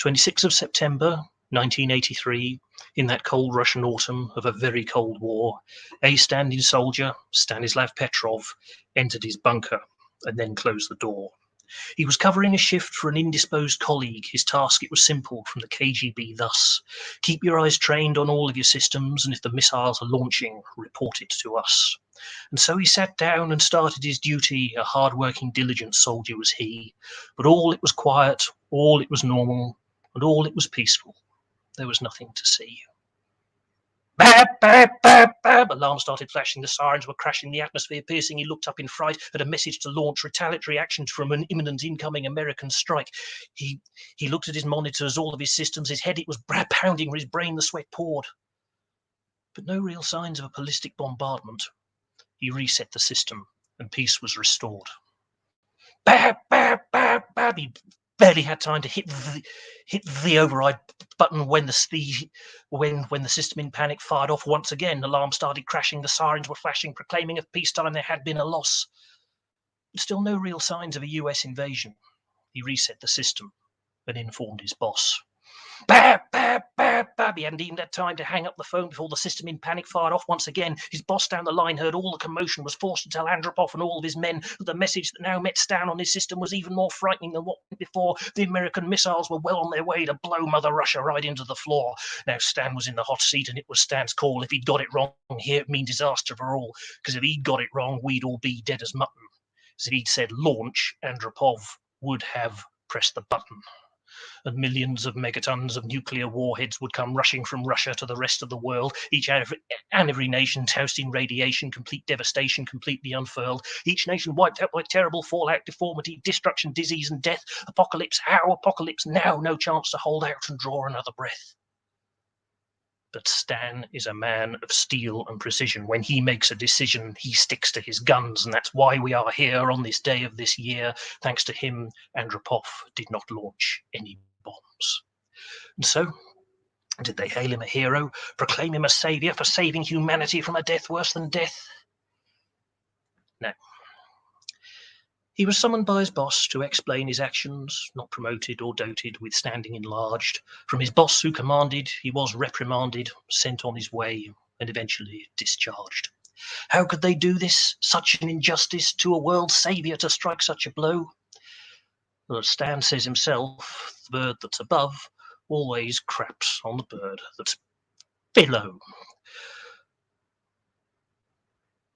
26th of September 1983, in that cold Russian autumn of a very cold war, a standing soldier, Stanislav Petrov, entered his bunker and then closed the door. He was covering a shift for an indisposed colleague. His task, it was simple, from the KGB thus: keep your eyes trained on all of your systems, and if the missiles are launching, report it to us. And so he sat down and started his duty. A hard-working, diligent soldier was he. But all it was quiet, all it was normal, and all it was peaceful. There was nothing to see. Bab, bab, bab, bab. Alarms started flashing. The sirens were crashing, the atmosphere piercing. He looked up in fright at a message to launch retaliatory action from an imminent incoming American strike. He looked at his monitors, all of his systems. His head, it was pounding. His brain, the sweat poured. But no real signs of a ballistic bombardment. He reset the system, and peace was restored. Bab, bab, bab, bab. He barely had time to hit the override button when the system in panic fired off once again. Alarms started crashing, the sirens were flashing, proclaiming of peacetime there had been a loss. But still no real signs of a US invasion. He reset the system and informed his boss. Bab, bab, bab, bab. He hadn't even had time to hang up the phone before the system in panic fired off once again. His boss down the line heard all the commotion, was forced to tell Andropov and all of his men that the message that now met Stan on his system was even more frightening than what went before. The American missiles were well on their way to blow Mother Russia right into the floor. Now Stan was in the hot seat, and it was Stan's call. If he'd got it wrong here, it'd mean disaster for all, because if he'd got it wrong, we'd all be dead as mutton. So if he'd said launch, Andropov would have pressed the button, and millions of megatons of nuclear warheads would come rushing from Russia to the rest of the world, each and every nation toasted in radiation, complete devastation, completely unfurled, each nation wiped out by terrible fallout, deformity, destruction, disease, and death. Apocalypse, how? Apocalypse now, no chance to hold out and draw another breath. But Stan is a man of steel and precision. When he makes a decision, he sticks to his guns, and that's why we are here on this day of this year. Thanks to him, Andropov did not launch any bombs. And so, did they hail him a hero, proclaim him a saviour for saving humanity from a death worse than death? No. He was summoned by his boss to explain his actions, not promoted or doted, with standing enlarged. From his boss who commanded, he was reprimanded, sent on his way, and eventually discharged. How could they do this? Such an injustice to a world saviour, to strike such a blow? Well, as Stan says himself, the bird that's above always craps on the bird that's below.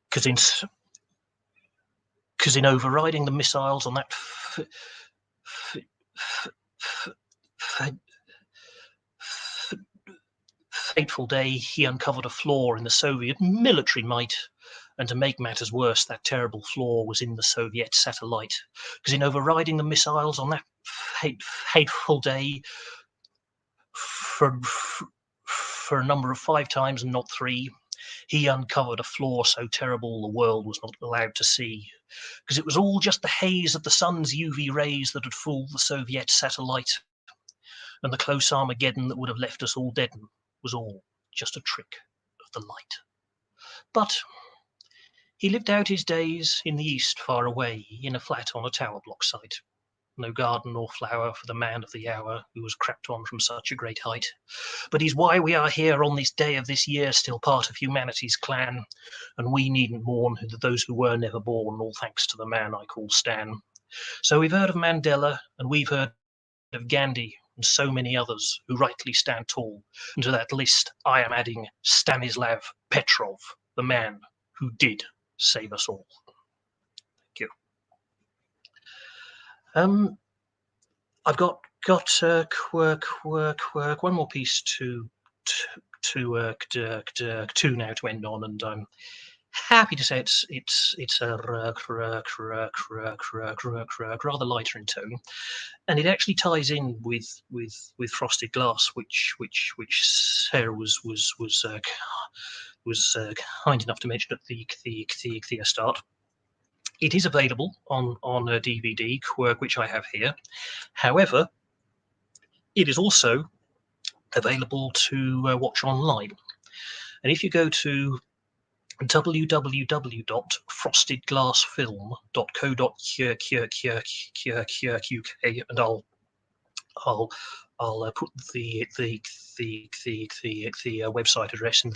Because in overriding the missiles on that fateful day, he uncovered a flaw in the Soviet military might. And to make matters worse, that terrible flaw was in the Soviet satellite. Because in overriding the missiles on that fateful day, for a number of 5 times and not 3, he uncovered a flaw so terrible the world was not allowed to see, because it was all just the haze of the sun's UV rays that had fooled the Soviet satellite, and the close Armageddon that would have left us all dead was all just a trick of the light. But he lived out his days in the east, far away, in a flat on a tower block site. No garden or flower for the man of the hour who was crapped on from such a great height. But he's why we are here on this day of this year, still part of humanity's clan, and we needn't mourn those who were never born, all thanks to the man I call Stan. So we've heard of Mandela, and we've heard of Gandhi, and so many others who rightly stand tall. And to that list I am adding Stanislav Petrov, the man who did save us all. Thank you. I've got one more piece to now to end on, and I'm happy to say it's a rather lighter in tone, and it actually ties in with Frosted Glass, which Sarah was kind enough to mention at the start. It is available on a DVD, which I have here. However, it is also available to watch online. And if you go to www.frostedglassfilm.co.uk, and I'll put the website address in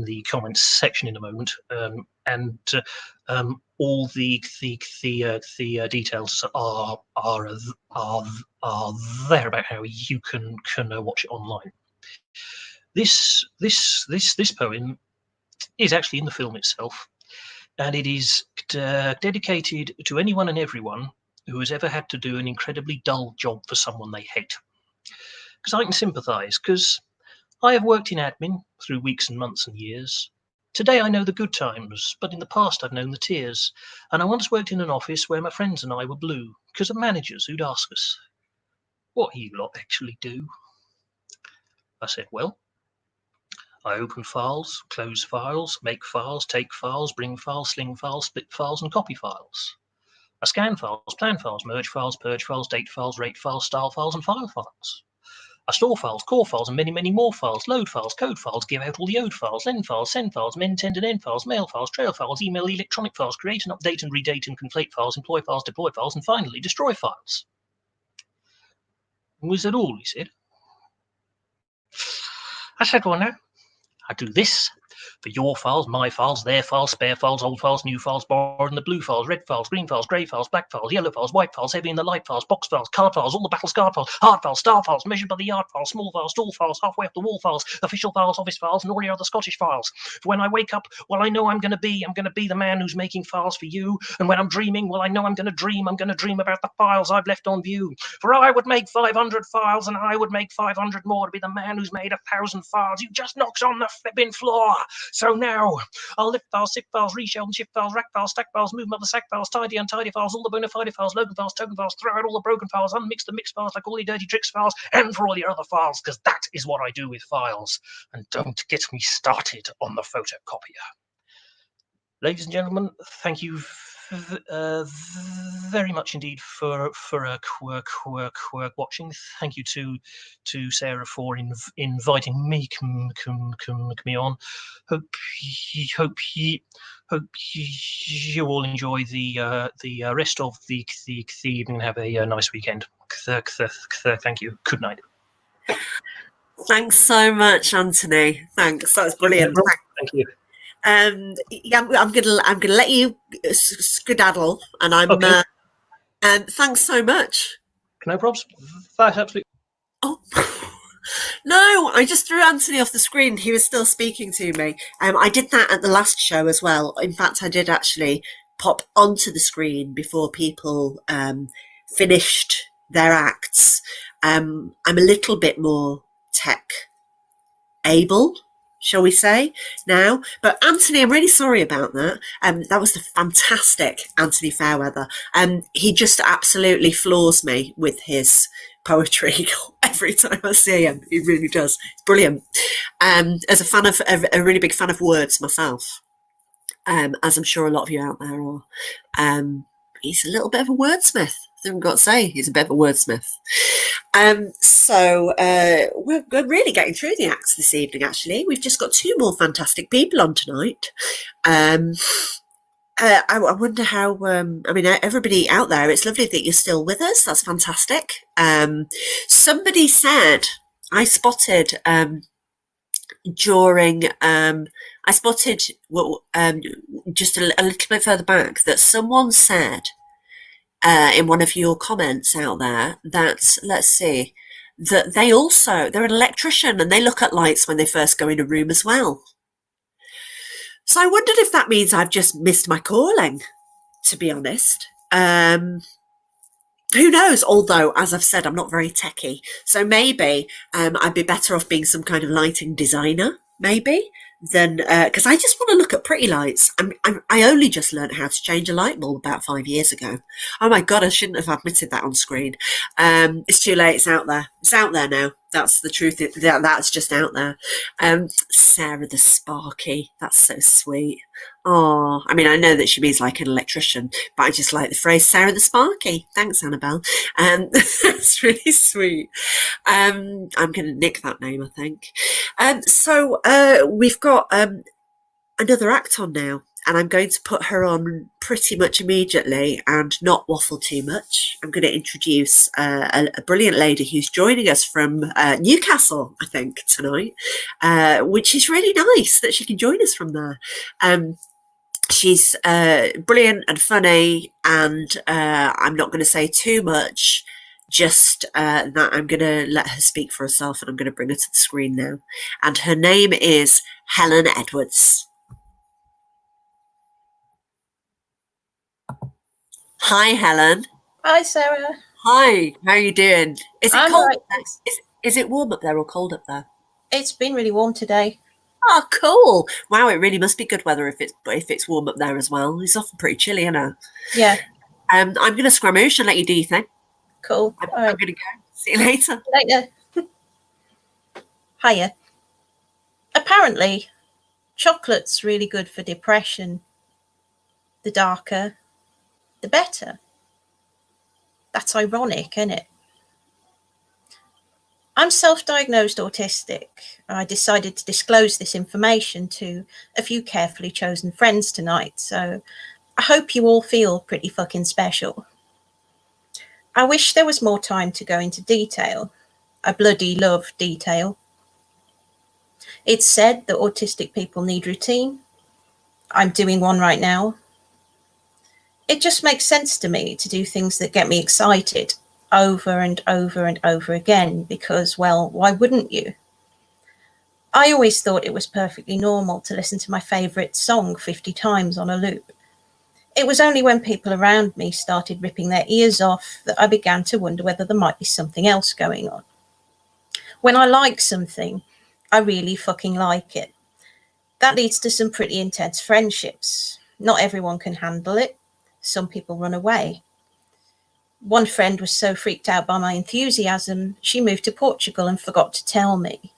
the comments section in a moment, and all the details are there about how you can watch it online. This poem is actually in the film itself, and it is dedicated to anyone and everyone who has ever had to do an incredibly dull job for someone they hate. Because I can sympathise, because I have worked in admin through weeks and months and years. Today I know the good times, but in the past I've known the tears. And I once worked in an office where my friends and I were blue because of managers who'd ask us, "What you lot actually do?" I said, "Well, I open files, close files, make files, take files, bring files, sling files, split files, and copy files. I scan files, plan files, merge files, purge files, date files, rate files, style files, and file files. I store files, core files, and many, many more files, load files, code files, give out all the owed files, lend files, send files, mend, tend, and end files, mail files, trail files, email, electronic files, create and update and redate and conflate files, employ files, deploy files, and finally destroy files." "Was that all?" he said. I said, "Well, no. I do this for your files, my files, their files, spare files, old files, new files, borrowed in the blue files, red files, green files, grey files, black files, yellow files, white files, heavy in the light files, box files, card files, all the battle scarred files, hard files, star files, measured by the yard files, small files, tall files, halfway up the wall files, official files, office files, and all your other Scottish files. For when I wake up, well, I know I'm going to be the man who's making files for you. And when I'm dreaming, well, I know I'm going to dream about the files I've left on view. For I would make 500 files, and I would make 500 more to be the man who's made 1,000 files. You just knocks on the flipping floor. So now I'll lift files, zip files, reshelve and shift files, rack files, stack files, move mother sack files, tidy, untidy files, all the bona fide files, Logan files, token files, throw out all the broken files, unmix the mixed files like all your dirty tricks files, and for all your other files, because that is what I do with files. And don't get me started on the photocopier." Ladies and gentlemen, thank you very much indeed for watching. Thank you to Sarah for inviting me on. Hope you all enjoy the rest of the evening. Have a nice weekend. Thank you. Good night. Thanks so much, Anthony. Thanks. That was brilliant. Thank you. Yeah, I'm gonna let you skedaddle, and I'm. Okay. Thanks so much. No problems. That's absolutely. Oh no! I just threw Anthony off the screen. He was still speaking to me. I did that at the last show as well. In fact, I did actually pop onto the screen before people finished their acts. I'm a little bit more tech able, shall we say, now. But Anthony, I'm really sorry about that. That was the fantastic Anthony Fairweather. He just absolutely floors me with his poetry every time I see him. He really does. It's brilliant. As a really big fan of words myself, as I'm sure a lot of you out there are, he's a little bit of a wordsmith. I've got to say, he's a bit of a wordsmith. So we're really getting through the acts this evening, actually. We've just got 2 more fantastic people on tonight. I wonder how, everybody out there, it's lovely that you're still with us. That's fantastic. Somebody said, I spotted just a little bit further back, that someone said in one of your comments out there that, let's see, that they're an electrician and they look at lights when they first go in a room as well. So I wondered if that means I've just missed my calling, to be honest. Who knows? Although, as I've said, I'm not very techie. So maybe I'd be better off being some kind of lighting designer, maybe, than because I just want to look at pretty lights. I only just learned how to change a light bulb about 5 years ago. Oh my God, I shouldn't have admitted that on screen. It's too late. It's out there. It's out there now. That's the truth. That's just out there. Sarah the Sparky. That's so sweet. Oh, I mean, I know that she means like an electrician, but I just like the phrase Sarah the Sparky. Thanks, Annabelle. That's really sweet. I'm going to nick that name, I think. So we've got another act on now, and I'm going to put her on pretty much immediately and not waffle too much. I'm going to introduce a brilliant lady who's joining us from Newcastle, I think, tonight, which is really nice that she can join us from there. She's brilliant and funny, and I'm not going to say too much, just that I'm going to let her speak for herself, and I'm going to bring her to the screen now. And her name is Helen Edwards. Hi, Helen. Hi, Sarah. Hi, how are you doing? Is it I'm cold? right. Is it warm up there or cold up there? It's been really warm today. Oh, cool. Wow, it really must be good weather if it's warm up there as well. It's often pretty chilly, isn't it? Yeah. I'm going to scramoosh and let you do your thing. Cool. I'm All right. going to go. See you later. Later. Hiya. Apparently, chocolate's really good for depression. The darker, the better. That's ironic, isn't it? I'm self-diagnosed autistic. I decided to disclose this information to a few carefully chosen friends tonight, so I hope you all feel pretty fucking special. I wish there was more time to go into detail. I bloody love detail. It's said that autistic people need routine. I'm doing one right now. It just makes sense to me to do things that get me excited over and over and over again because, well, why wouldn't you? I always thought it was perfectly normal to listen to my favourite song 50 times on a loop. It was only when people around me started ripping their ears off that I began to wonder whether there might be something else going on. When I like something, I really fucking like it. That leads to some pretty intense friendships. Not everyone can handle it. Some people run away. One friend was so freaked out by my enthusiasm, she moved to Portugal and forgot to tell me.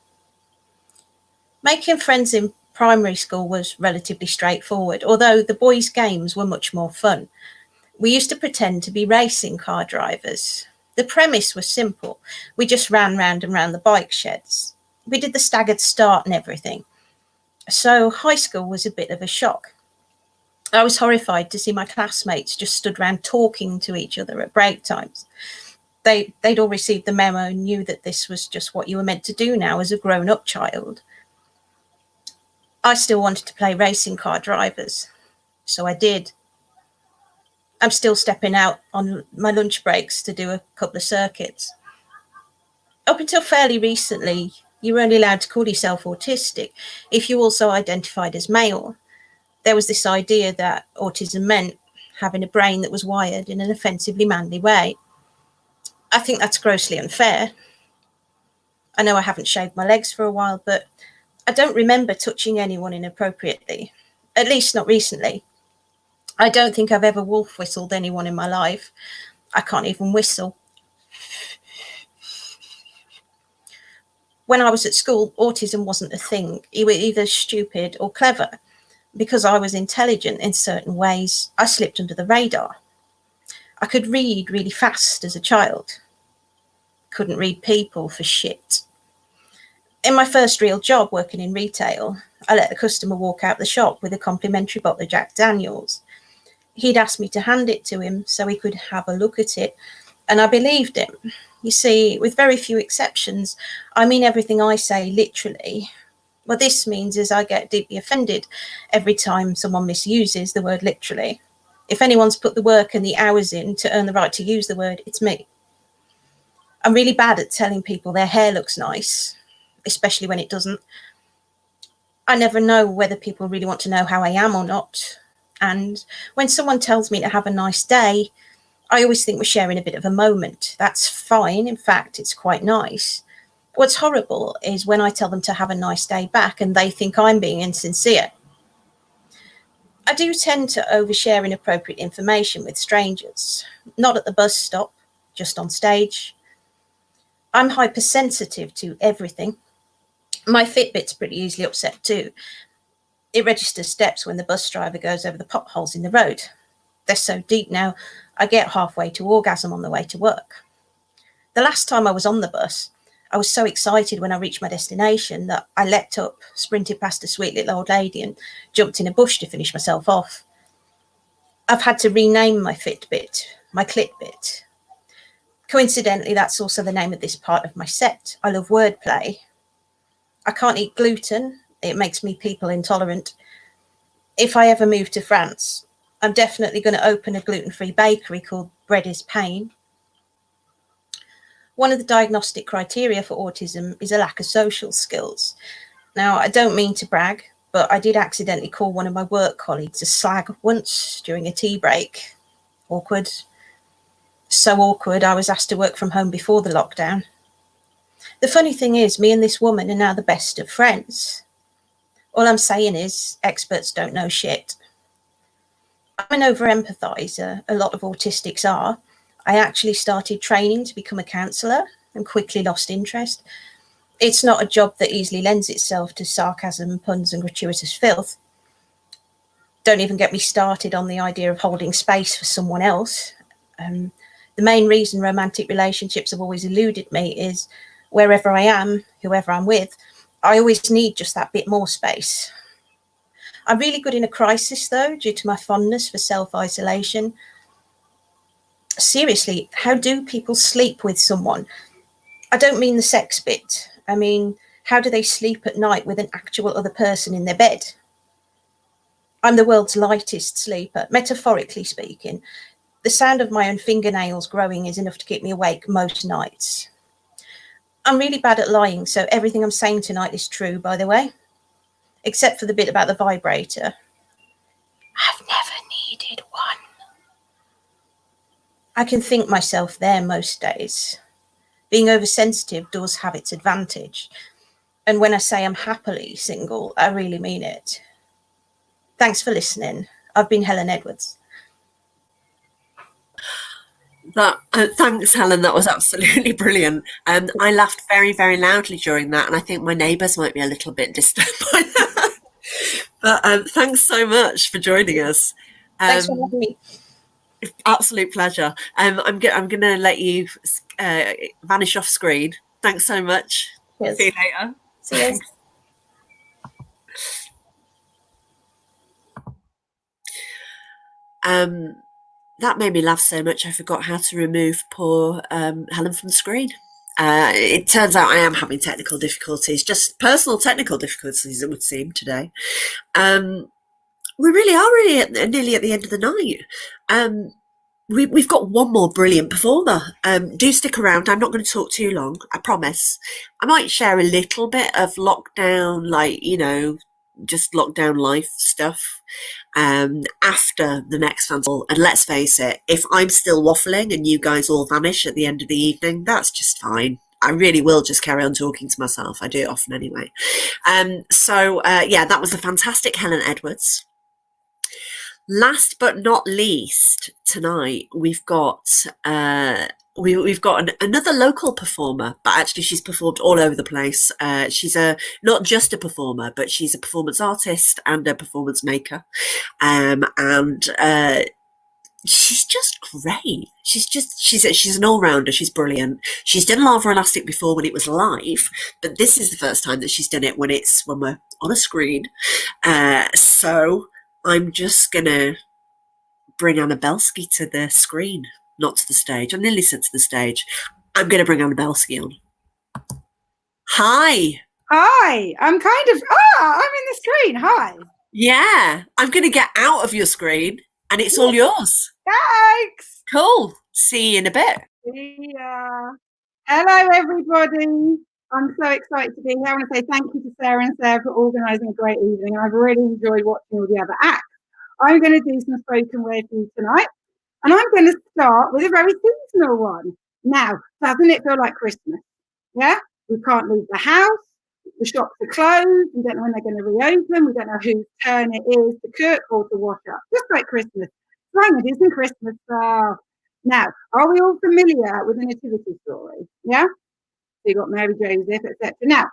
Making friends in primary school was relatively straightforward, although the boys' games were much more fun. We used to pretend to be racing car drivers. The premise was simple. We just ran round and round the bike sheds. We did the staggered start and everything. So high school was a bit of a shock. I was horrified to see my classmates just stood around talking to each other at break times. They'd all received the memo and knew that this was just what you were meant to do now as a grown-up child. I still wanted to play racing car drivers, so I did. I'm still stepping out on my lunch breaks to do a couple of circuits. Up until fairly recently, you were only allowed to call yourself autistic if you also identified as male. There was this idea that autism meant having a brain that was wired in an offensively manly way. I think that's grossly unfair. I know I haven't shaved my legs for a while, but I don't remember touching anyone inappropriately, at least not recently. I don't think I've ever wolf whistled anyone in my life. I can't even whistle. when I was at school, autism wasn't a thing. You were either stupid or clever. Because I was intelligent in certain ways, I slipped under the radar. I could read really fast as a child. Couldn't read people for shit. In my first real job working in retail, I let a customer walk out the shop with a complimentary bottle of Jack Daniels. He'd asked me to hand it to him so he could have a look at it, and I believed him. You see, with very few exceptions, I mean everything I say literally. What this means is I get deeply offended every time someone misuses the word literally. If anyone's put the work and the hours in to earn the right to use the word, it's me. I'm really bad at telling people their hair looks nice, especially when it doesn't. I never know whether people really want to know how I am or not. And when someone tells me to have a nice day, I always think we're sharing a bit of a moment. That's fine. In fact, it's quite nice. What's horrible is when I tell them to have a nice day back and they think I'm being insincere. I do tend to overshare inappropriate information with strangers, not at the bus stop, just on stage. I'm hypersensitive to everything. My Fitbit's pretty easily upset too. It registers steps when the bus driver goes over the potholes in the road. They're so deep now, I get halfway to orgasm on the way to work. The last time I was on the bus, I was so excited when I reached my destination that I leapt up, sprinted past a sweet little old lady and jumped in a bush to finish myself off. I've had to rename my Fitbit, my Clitbit. Coincidentally, that's also the name of this part of my set. I love wordplay. I can't eat gluten. It makes me people intolerant. If I ever move to France, I'm definitely going to open a gluten-free bakery called Bread is Pain. One of the diagnostic criteria for autism is a lack of social skills. Now, I don't mean to brag, but I did accidentally call one of my work colleagues a slag once during a tea break. Awkward. So awkward, I was asked to work from home before the lockdown. The funny thing is, me and this woman are now the best of friends. All I'm saying is, experts don't know shit. I'm an over-empathiser, a lot of autistics are. I actually started training to become a counsellor and quickly lost interest. It's not a job that easily lends itself to sarcasm, puns and gratuitous filth. Don't even get me started on the idea of holding space for someone else. The main reason romantic relationships have always eluded me is wherever I am, whoever I'm with, I always need just that bit more space. I'm really good in a crisis though, due to my fondness for self-isolation. Seriously, how do people sleep with someone? I don't mean the sex bit. I mean, how do they sleep at night with an actual other person in their bed? I'm the world's lightest sleeper, metaphorically speaking. The sound of my own fingernails growing is enough to keep me awake most nights. I'm really bad at lying, so everything I'm saying tonight is true, by the way, except for the bit about the vibrator. I've never needed one. I can think myself there most days. Being oversensitive does have its advantage. And when I say I'm happily single, I really mean it. Thanks for listening. I've been Helen Edwards. Thanks, Helen. That was absolutely brilliant. I laughed very, very loudly during that, and I think my neighbours might be a little bit disturbed by that. But thanks so much for joining us. Thanks for having me. Absolute pleasure. I'm going to let you vanish off screen. Thanks so much. Cheers. See you later. See you. That made me laugh so much I forgot how to remove poor Helen from the screen. It turns out I am having technical difficulties, just personal technical difficulties, it would seem, today. We really are nearly at the end of the night. We've got one more brilliant performer. Do stick around. I'm not going to talk too long, I promise. I might share a little bit of lockdown, just lockdown life stuff after the next festival. And let's face it, if I'm still waffling and you guys all vanish at the end of the evening, that's just fine. I really will just carry on talking to myself. I do it often anyway. That was the fantastic Helen Edwards. Last but not least, tonight we've got we've got another local performer, but actually she's performed all over the place. She's not just a performer, but she's a performance artist and a performance maker. And she's just great. She's an all-rounder. She's brilliant. She's done Lava Elastic before when it was live, but this is the first time that she's done it when we're on a screen. So I'm just gonna bring Anna Belsky to the screen, not to the stage. I nearly said to the stage. I'm gonna bring Anna Belsky on. Hi. Hi. I'm in the screen. Hi. Yeah, I'm gonna get out of your screen, and it's all yours. Thanks. Cool. See you in a bit. Yeah. Hello, everybody. I'm so excited to be here. I want to say thank you to Sarah and Sarah for organising a great evening. I've really enjoyed watching all the other acts. I'm going to do some spoken word for you tonight. And I'm going to start with a very seasonal one. Now, doesn't it feel like Christmas? Yeah? We can't leave the house. The shops are closed. We don't know when they're going to reopen. We don't know whose turn it is to cook or to wash up. Just like Christmas. Right, it isn't Christmas stuff. Now, are we all familiar with the nativity story? Yeah? So you've got Mary, Joseph, etc. Now,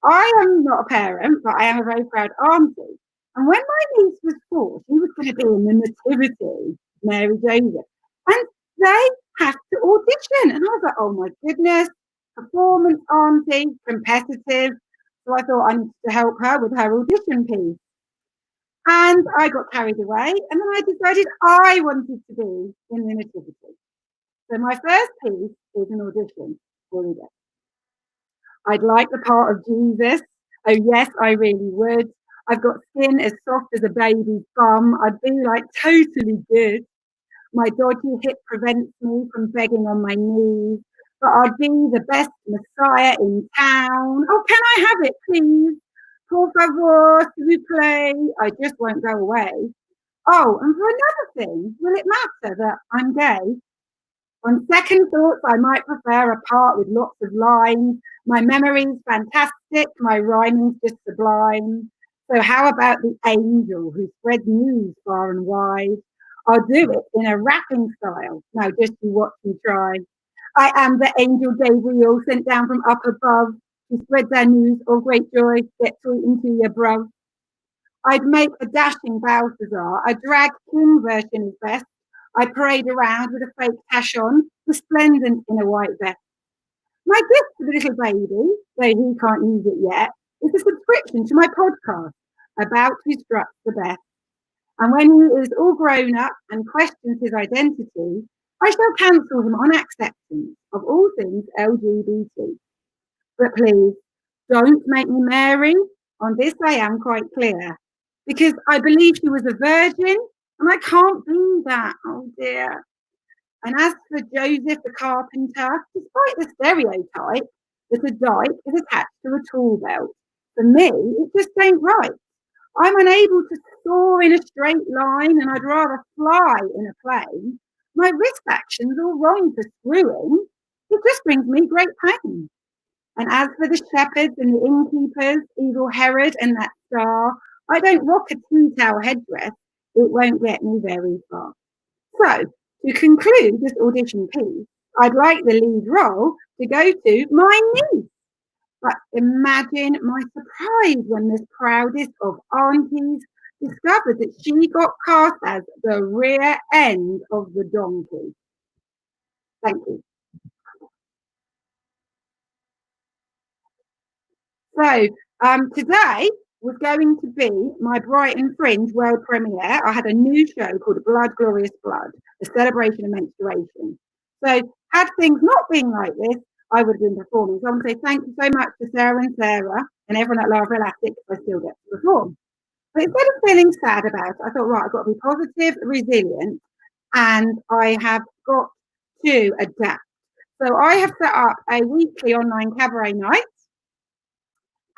I am not a parent, but I am a very proud auntie. And when my niece was 4, she was going to be in the nativity, Mary, Joseph. And they have to audition. And I was like, oh my goodness, performance auntie, competitive. So I thought I needed to help her with her audition piece. And I got carried away, and then I decided I wanted to be in the nativity. So my first piece is an audition. Here we go. I'd like the part of Jesus. Oh yes, I really would. I've got skin as soft as a baby's bum. I'd be like totally good. My dodgy hip prevents me from begging on my knees, but I'd be the best Messiah in town. Oh, can I have it, please? Por favor, s'il vous plaît. I just won't go away. Oh, and for another thing, will it matter that I'm gay? On second thoughts, I might prefer a part with lots of lines. My memory's fantastic, my rhyming's just sublime. So how about the angel who spreads news far and wide? I'll do it in a rapping style. Now just you watch me try. I am the angel Gabriel sent down from up above. Who spreads our news of great joy, get sweet into your bruv. I'd make a dashing Balthazar, a drag king version is best. I parade around with a fake cash on, resplendent in a white vest. My gift for the little baby, though he can't use it yet, is a subscription to my podcast about who struts the best. And when he is all grown up and questions his identity, I shall counsel him on acceptance of all things LGBT. But please, don't make me Mary. On this I am quite clear. Because I believe she was a virgin, and I can't be that. Oh dear. And as for Joseph the carpenter, despite the stereotype that a dyke is attached to a tool belt, for me, it just ain't right. I'm unable to soar in a straight line, and I'd rather fly in a plane. My wrist action's all wrong for screwing. It just brings me great pain. And as for the shepherds and the innkeepers, evil Herod and that star, I don't rock a tea-towel headdress. It won't get me very far. So, to conclude this audition piece, I'd like the lead role to go to my niece. But imagine my surprise when this proudest of aunties discovered that she got cast as the rear end of the donkey. Thank you. So today was going to be my Brighton Fringe world premiere. I had a new show called Blood, Glorious Blood, a celebration of menstruation. So had things not been like this, I would have been performing. So I want to say thank you so much to Sarah and everyone at Lava Elastic if I still get to perform. But instead of feeling sad about it, I thought, right, I've got to be positive, resilient, and I have got to adapt. So I have set up a weekly online cabaret night.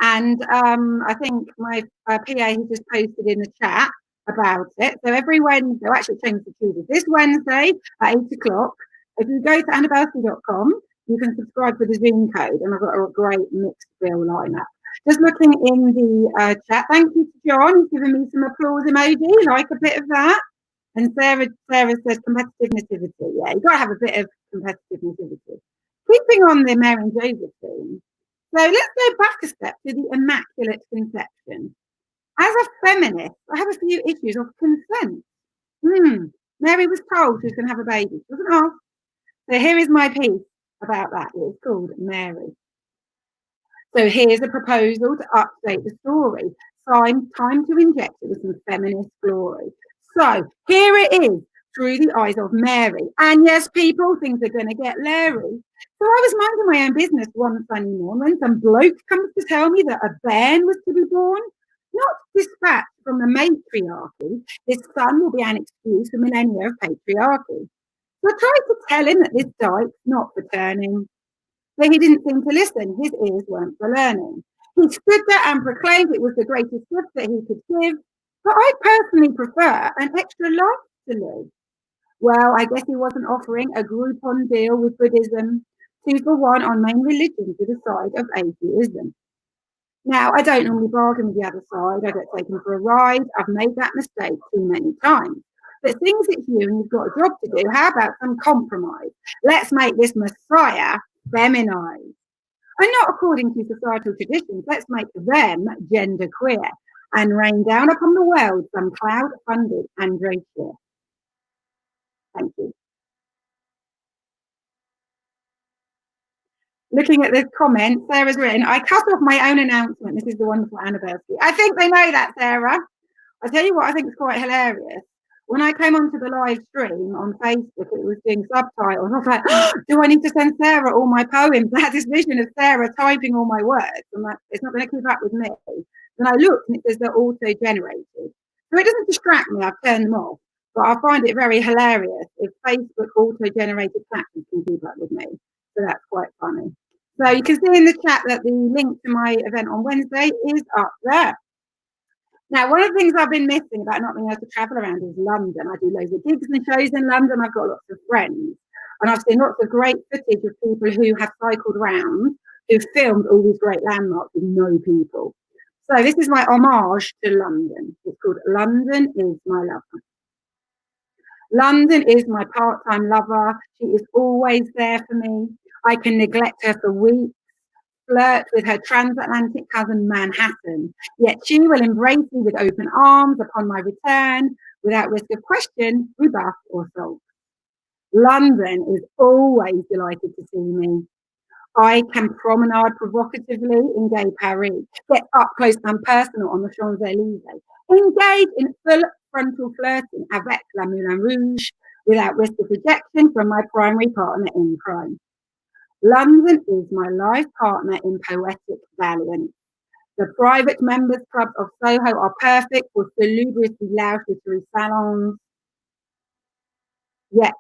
And I think my PA has just posted in the chat about it. So every Wednesday, actually changed to Tuesday, this Wednesday at 8 o'clock, if you go to annabelsky.com, you can subscribe for the Zoom code. And I've got a great mixed bill lineup. Just looking in the chat, thank you to John. He's given me some applause emoji, like a bit of that. And Sarah says competitive nativity. Yeah, you've got to have a bit of competitive nativity. Keeping on the Mary and Joseph theme, so let's go back a step to the Immaculate Conception. As a feminist, I have a few issues of consent. Mary was told she was going to have a baby. She wasn't asked. So here is my piece about that. It's called Mary. So here's a proposal to update the story. Time to inject it with some feminist glory. So here it is, through the eyes of Mary. And yes, people, things are going to get leery. So I was minding my own business one sunny morning when some bloke comes to tell me that a bairn was to be born. Not dispatched from the matriarchy, his son will be an excuse for millennia of patriarchy. So I tried to tell him that this dyke's not for turning. But he didn't seem to listen. His ears weren't for learning. He stood there and proclaimed it was the greatest gift that he could give. But I personally prefer an extra life to live. Well, I guess he wasn't offering a Groupon deal with Buddhism, 2 for 1 on main religion to the side of atheism. Now, I don't normally bargain with the other side. I don't take them for a ride. I've made that mistake too many times. But things it's you and you've got a job to do. How about some compromise? Let's make this Messiah feminized. And not according to societal traditions. Let's make them genderqueer and rain down upon the world some cloud-funded androsphere. Thank you. Looking at this comment, Sarah's written, I cut off my own announcement. This is the wonderful anniversary. I think they know that, Sarah. I'll tell you what I think is quite hilarious. When I came onto the live stream on Facebook, it was doing subtitles. I was like, do I need to send Sarah all my poems? I had this vision of Sarah typing all my words. I'm like, it's not going to keep up with me. Then I looked and it says they're auto-generated. So it doesn't distract me. I've turned them off. But I find it very hilarious if Facebook auto-generated captions can keep up with me. So that's quite funny. So you can see in the chat that the link to my event on Wednesday is up there. Now, one of the things I've been missing about not being able to travel around is London. I do loads of gigs and shows in London. I've got lots of friends. And I've seen lots of great footage of people who have cycled around, who filmed all these great landmarks with no people. So this is my homage to London. It's called London is My Lover. London is my part-time lover. She is always there for me. I can neglect her for weeks, flirt with her transatlantic cousin Manhattan, yet she will embrace me with open arms upon my return, without risk of question, rebuff, or sulk. London is always delighted to see me. I can promenade provocatively in gay Paris, get up close and personal on the Champs-Élysées, engage in full frontal flirting avec la Moulin Rouge, without risk of rejection from my primary partner in crime. London is my life partner in poetic valiance. The private members' clubs of Soho are perfect for salubriously loud literary salons. Yet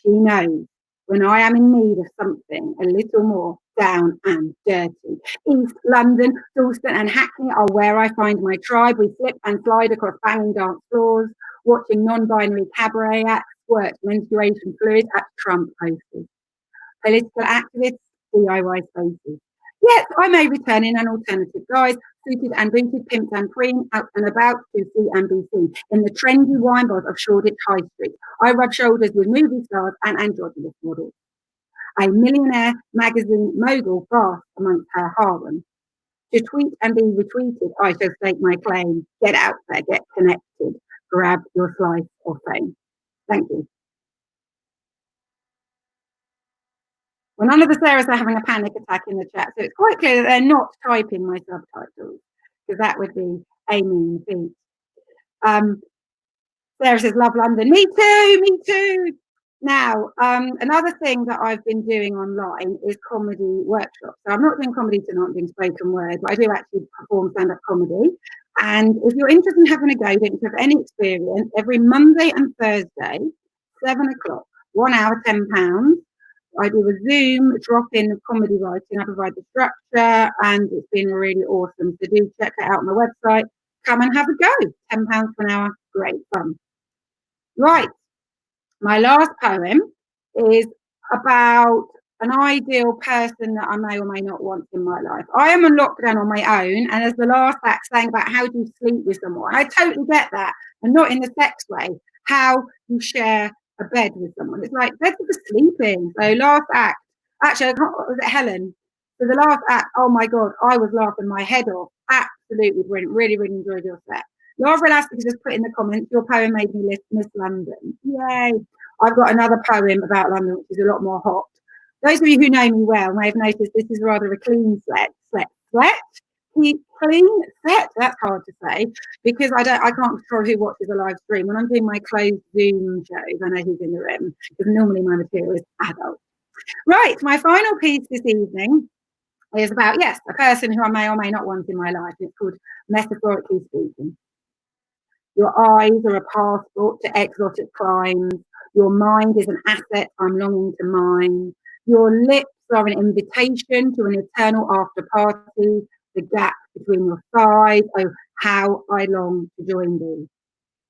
she knows when I am in need of something a little more down and dirty. East London, Dalston and Hackney are where I find my tribe. We slip and slide across banging dance floors, watching non-binary cabaret acts squirt menstruation fluid at Trump posters. Political activists, DIY spaces. Yet I may return in an alternative guise, suited and booted, pimped and preen, out and about to see and be seen. In the trendy wine bars of Shoreditch High Street, I rub shoulders with movie stars and androgynous models. A millionaire magazine mogul basks amongst her harem. To tweet and be retweeted, I shall stake my claim. Get out there, get connected, grab your slice of fame. Thank you. Well, none of the Sarahs are having a panic attack in the chat, so it's quite clear that they're not typing my subtitles, because that would be a mean feat. Sarah says, love London. Me too, me too. Now, another thing that I've been doing online is comedy workshops. So I'm not doing comedy tonight, I'm doing spoken word, but I do actually perform stand-up comedy. And if you're interested in having a go, don't have any experience, every Monday and Thursday, 7 o'clock, 1 hour, £10. I do a Zoom drop-in of comedy writing. I provide the structure, and it's been really awesome. So do check that out on my website. Come and have a go. £10 per hour, great fun. Right, my last poem is about an ideal person that I may or may not want in my life. I am on lockdown on my own, and as the last act saying about how do you sleep with someone, I totally get that, and not in the sex way. how you share a bed with someone. It's like beds are for sleeping. So last act, actually, was it Helen? So the last act, oh my God, I was laughing my head off. Absolutely brilliant. Really, really enjoyed your set. Laura Elastic has just put in the comments, your poem made me miss London. Yay. I've got another poem about London, which is a lot more hot. Those of you who know me well may have noticed this is rather a clean set. Clean set, that's hard to say, because I can't control who watches a live stream. When I'm doing my closed Zoom shows, I know who's in the room, because normally my material is adult. Right, my final piece this evening is about, yes, a person who I may or may not want in my life. It's called Metaphorically Speaking. Your eyes are a passport to exotic climes. Your mind is an asset I'm longing to mine. Your lips are an invitation to an eternal after party. The gap between your thighs, oh, how I long to join thee.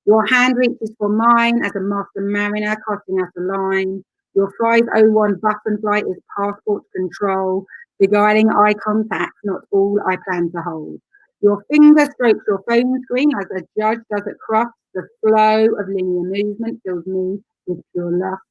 Your hand reaches for mine as a master mariner casting out a line. Your 501 button flight is passport control, beguiling eye contact, not all I plan to hold. Your finger strokes your phone screen as a judge does at crufts. The flow of linear movement fills me with pure lust.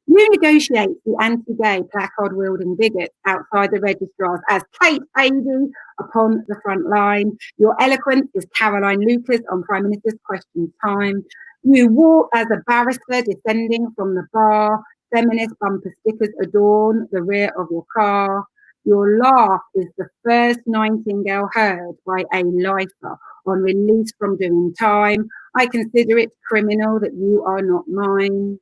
You negotiate the anti-gay placard-wielding bigots outside the registrars as Kate Adie upon the front line. Your eloquence is Caroline Lucas on Prime Minister's Question Time. You walk as a barrister descending from the bar. Feminist bumper stickers adorn the rear of your car. Your laugh is the first nightingale heard by a lifer on release from doing time. I consider it criminal that you are not mine.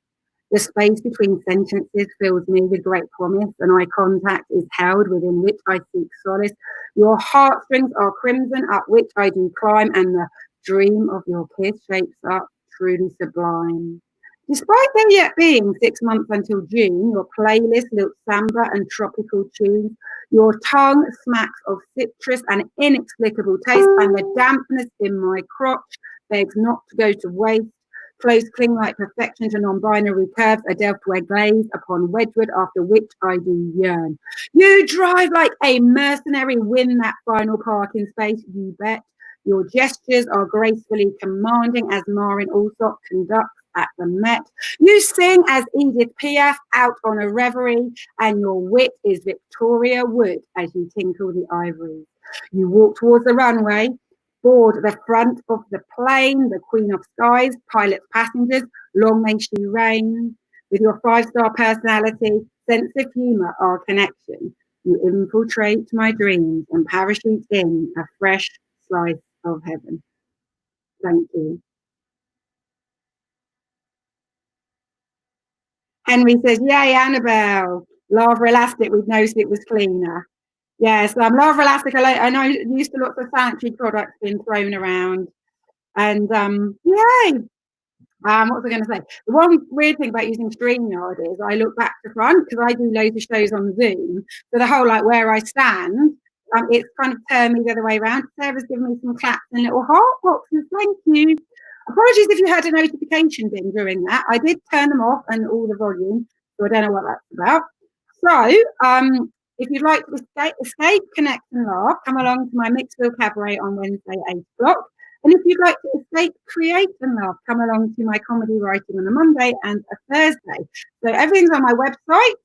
The space between sentences fills me with great promise, and eye contact is held within which I seek solace. Your heartstrings are crimson, up which I do climb, and the dream of your kiss shapes up truly sublime. Despite there yet being 6 months until June, your playlist looks samba and tropical tunes. Your tongue smacks of citrus and inexplicable taste, and the dampness in my crotch begs not to go to waste. Clothes cling like perfection to non-binary curves, a Delftware glaze upon Wedgwood, after which I do yearn. You drive like a mercenary, win that final parking space, you bet. Your gestures are gracefully commanding as Marin Alsop conducts at the Met. You sing as Edith Piaf out on a reverie, and your wit is Victoria Wood as you tinkle the ivories. You walk towards the runway, board the front of the plane, the Queen of Skies, pilots, passengers, long may she reign. With your 5-star personality, sense of humour, our connection, you infiltrate my dreams and parachute in a fresh slice of heaven. Thank you. Henry says, yay, Annabelle. Lava Elastic, we've noticed it was cleaner. Yes, Lava Elastic, I know used to lots of sanitary products being thrown around. And yay. What was I going to say? The one weird thing about using StreamYard is I look back to front because I do loads of shows on Zoom. So the whole, like, where I stand, it's kind of turned me the other way around. Sarah's given me some claps and little heart boxes. Thank you. Apologies if you had a notification ding during that. I did turn them off and all the volume, so I don't know what that's about. So, if you'd like to escape, connect and laugh, come along to my Mixville Cabaret on Wednesday, 8 o'clock. And if you'd like to escape, create and laugh, come along to my comedy writing on a Monday and a Thursday. So everything's on my website.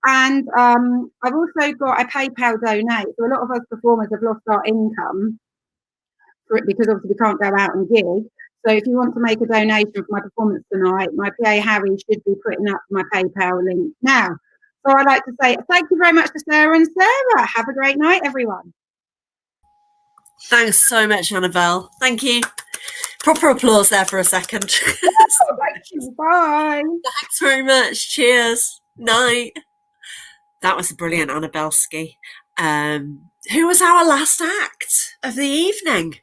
And I've also got a PayPal donate. So a lot of us performers have lost our income because obviously we can't go out and gig. So if you want to make a donation for my performance tonight, my PA Harry should be putting up my PayPal link now. So I'd like to say thank you very much to Sarah and Sarah. Have a great night, everyone. Thanks so much, Annabelle. Thank you. Proper applause there for a second. Thank you. Bye. Thanks very much. Cheers. Night. That was a brilliant Annabelle Ski. Who was our last act of the evening?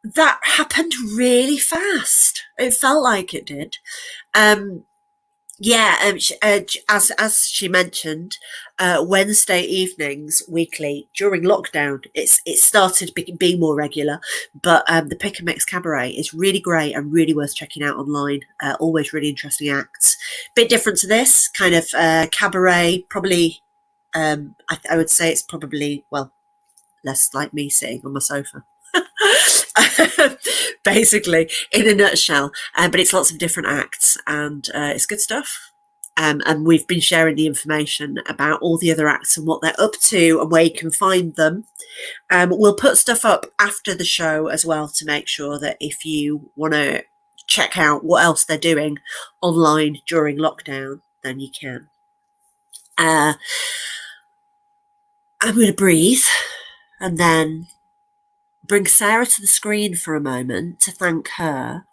That happened really fast. It felt like it did. As she mentioned, Wednesday evenings weekly during lockdown, it started being more regular, but the Pick and Mix Cabaret is really great and really worth checking out online. Always really interesting acts. Bit different to this kind of cabaret, probably. I would say it's probably, well, less like me sitting on my sofa. basically, in a nutshell. But it's lots of different acts, and it's good stuff. And we've been sharing the information about all the other acts and what they're up to and where you can find them. We'll put stuff up after the show as well to make sure that if you want to check out what else they're doing online during lockdown, then you can. I'm going to breathe and then bring Sarah to the screen for a moment to thank her.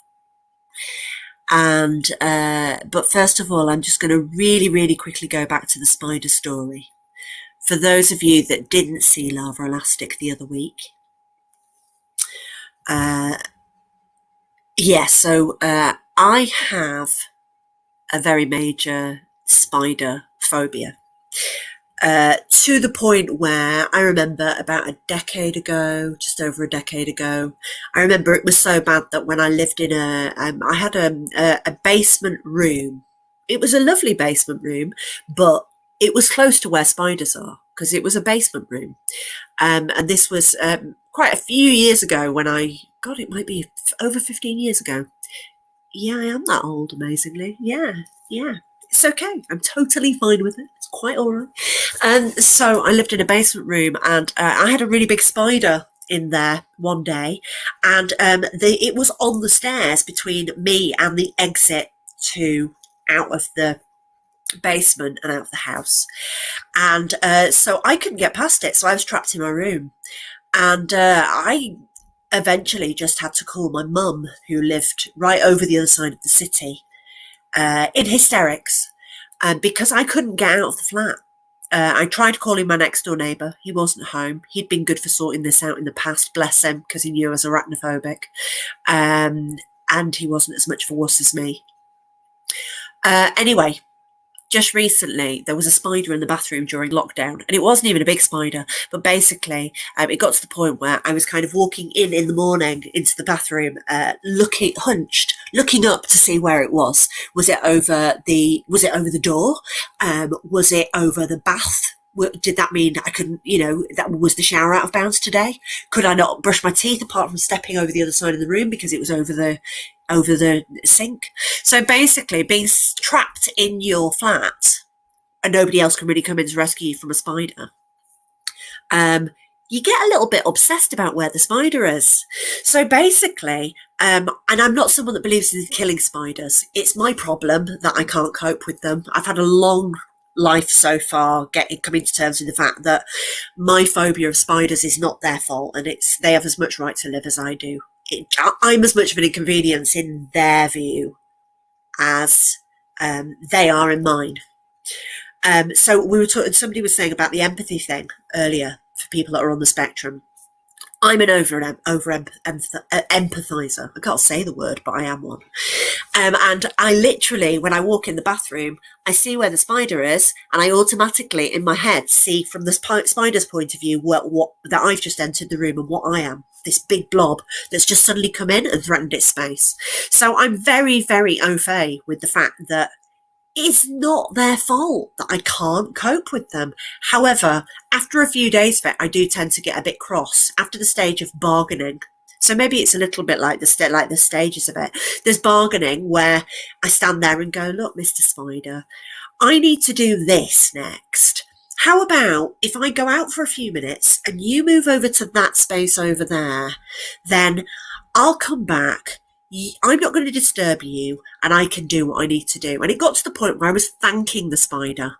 And but first of all, I'm just going to really quickly go back to the spider story. For those of you that didn't see Lava Elastic the other week, so I have a very major spider phobia. To the point where I remember about a decade ago, just over a decade ago, I remember it was so bad that when I lived in I had a basement room. It was a lovely basement room, but it was close to where spiders are because it was a basement room. And this was quite a few years ago when God, it might be over 15 years ago. Yeah, I am that old, amazingly. Yeah. It's okay. I'm totally fine with it. It's quite all right. And so I lived in a basement room, and I had a really big spider in there one day, and it was on the stairs between me and the exit to out of the basement and out of the house. And so I couldn't get past it, so I was trapped in my room. And I eventually just had to call my mum, who lived right over the other side of the city, in hysterics, because I couldn't get out of the flat. I tried calling my next door neighbour. He wasn't home. He'd been good for sorting this out in the past, bless him, because he knew I was arachnophobic, and he wasn't as much of a wuss as me. Anyway, just recently there was a spider in the bathroom during lockdown, and it wasn't even a big spider, but basically it got to the point where I was kind of walking in the morning into the bathroom, hunched, looking up to see where it was. Was it over the door? Was it over the bath? Did that mean I couldn't, that was the shower out of bounds today? Could I not brush my teeth apart from stepping over the other side of the room because it was over the sink? So basically, being trapped in your flat and nobody else can really come in to rescue you from a spider, you get a little bit obsessed about where the spider is. So basically, and I'm not someone that believes in killing spiders. It's my problem that I can't cope with them. I've had a long life so far coming to terms with the fact that my phobia of spiders is not their fault, and they have as much right to live as I do. I'm as much of an inconvenience in their view as they are in mine. So we were talking. Somebody was saying about the empathy thing earlier for people that are on the spectrum. I'm an empathizer. I can't say the word, but I am one. And I literally, when I walk in the bathroom, I see where the spider is, and I automatically, in my head, see from the spider's point of view what that I've just entered the room and what I am. This big blob that's just suddenly come in and threatened its space. So I'm very, very au fait with the fact that it's not their fault that I can't cope with them. However, after a few days of it, I do tend to get a bit cross after the stage of bargaining. So maybe it's a little bit like the stages of it. There's bargaining where I stand there and go, look, Mr. Spider, I need to do this next. How about if I go out for a few minutes and you move over to that space over there, then I'll come back. I'm not going to disturb you, and I can do what I need to do. And it got to the point where I was thanking the spider,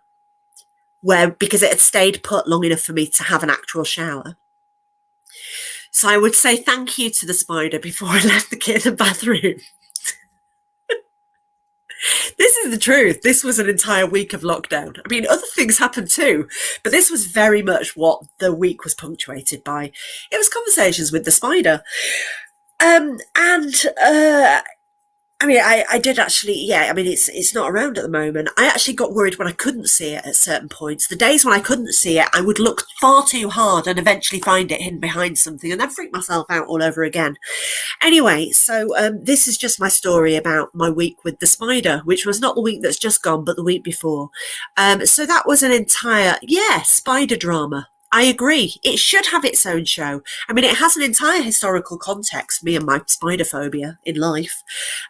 because it had stayed put long enough for me to have an actual shower. So I would say thank you to the spider before I left the bathroom. This is the truth. This was an entire week of lockdown. I mean, other things happened too, but this was very much what the week was punctuated by. It was conversations with the spider. I mean, I did actually, I mean, it's not around at the moment. I actually got worried when I couldn't see it at certain points. The days when I couldn't see it, I would look far too hard and eventually find it hidden behind something and then freak myself out all over again. Anyway, so this is just my story about my week with the spider, which was not the week that's just gone, but the week before. So that was an entire, spider drama. I agree. It should have its own show. I mean, it has an entire historical context, me and my spider phobia in life.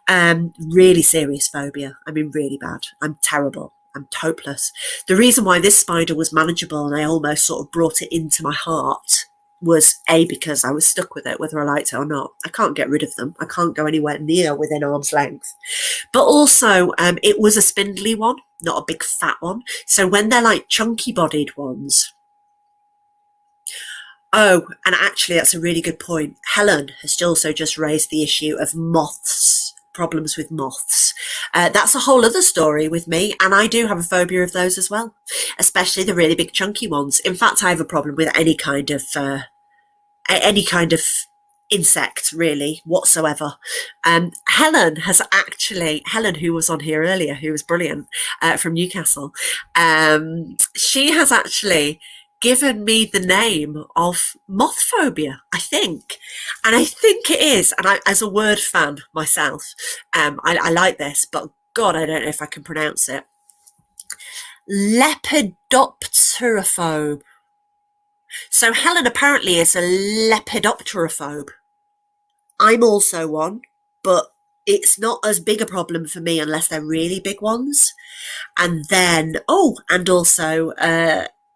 Really serious phobia. I mean, really bad. I'm terrible. I'm hopeless. The reason why this spider was manageable and I almost sort of brought it into my heart was because I was stuck with it, whether I liked it or not. I can't get rid of them. I can't go anywhere near within arm's length. But also, it was a spindly one, not a big fat one. So when they're like chunky bodied ones, oh, and actually, that's a really good point. Helen has also just raised the issue of moths, problems with moths. That's a whole other story with me, and I do have a phobia of those as well, especially the really big chunky ones. In fact, I have a problem with any kind of insect, really, whatsoever. Helen, who was on here earlier, who was brilliant, from Newcastle, she has actually given me the name of moth phobia, I think. And I think it is, and I, as a word fan myself, I like this, but God, I don't know if I can pronounce it. Lepidopterophobe. So Helen apparently is a lepidopterophobe. I'm also one, but it's not as big a problem for me unless they're really big ones. And then, and also